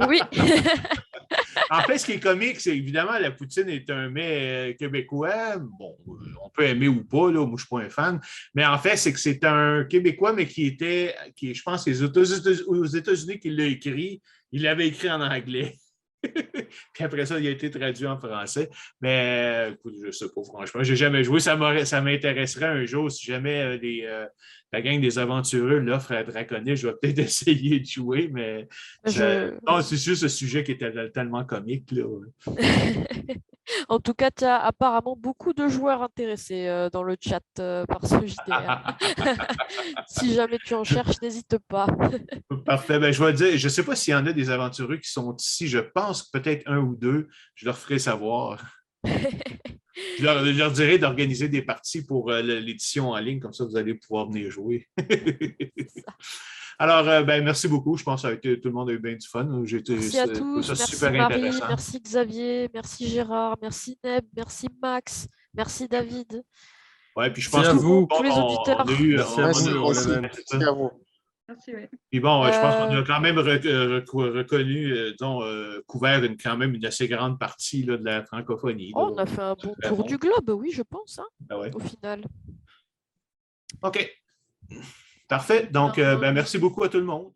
Oui. En fait, ce qui est comique, c'est évidemment la poutine est un mets québécois. Bon, on peut aimer ou pas, là, moi je ne suis pas un fan. Mais en fait, c'est que c'est un Québécois, mais qui je pense, aux États-Unis qu'il l'a écrit. Il l'avait écrit en anglais. Puis après ça, il a été traduit en français. Mais écoute, je ne sais pas, franchement. Je n'ai jamais joué. Ça m'intéresserait un jour, si jamais la gang des aventureux l'offre à Draconis, je vais peut-être essayer de jouer, mais non, c'est juste ce sujet qui était tellement comique. Là. En tout cas, tu as apparemment beaucoup de joueurs intéressés dans le chat par ce JDR. Si jamais tu en cherches, n'hésite pas. Parfait. Ben, je vais dire, je ne sais pas s'il y en a des aventureux qui sont ici. Je pense que peut-être 1 ou 2. Je leur ferai savoir. Je leur dirai d'organiser des parties pour l'édition en ligne. Comme ça, vous allez pouvoir venir jouer. Alors, merci beaucoup. Je pense que tout le monde a eu bien du fun. Merci à tous. Merci super Marie, intéressant. merci Xavier, merci Gérard, merci Neb, merci Max, merci David. Ouais, puis je pense que tous les auditeurs. Merci à vous. Merci, oui. Puis bon, je pense qu'on a quand même reconnu, couvert quand même une assez grande partie là, de la francophonie. On a fait un bon tour du globe, oui, je pense, au final. OK. Parfait. Donc, merci beaucoup à tout le monde.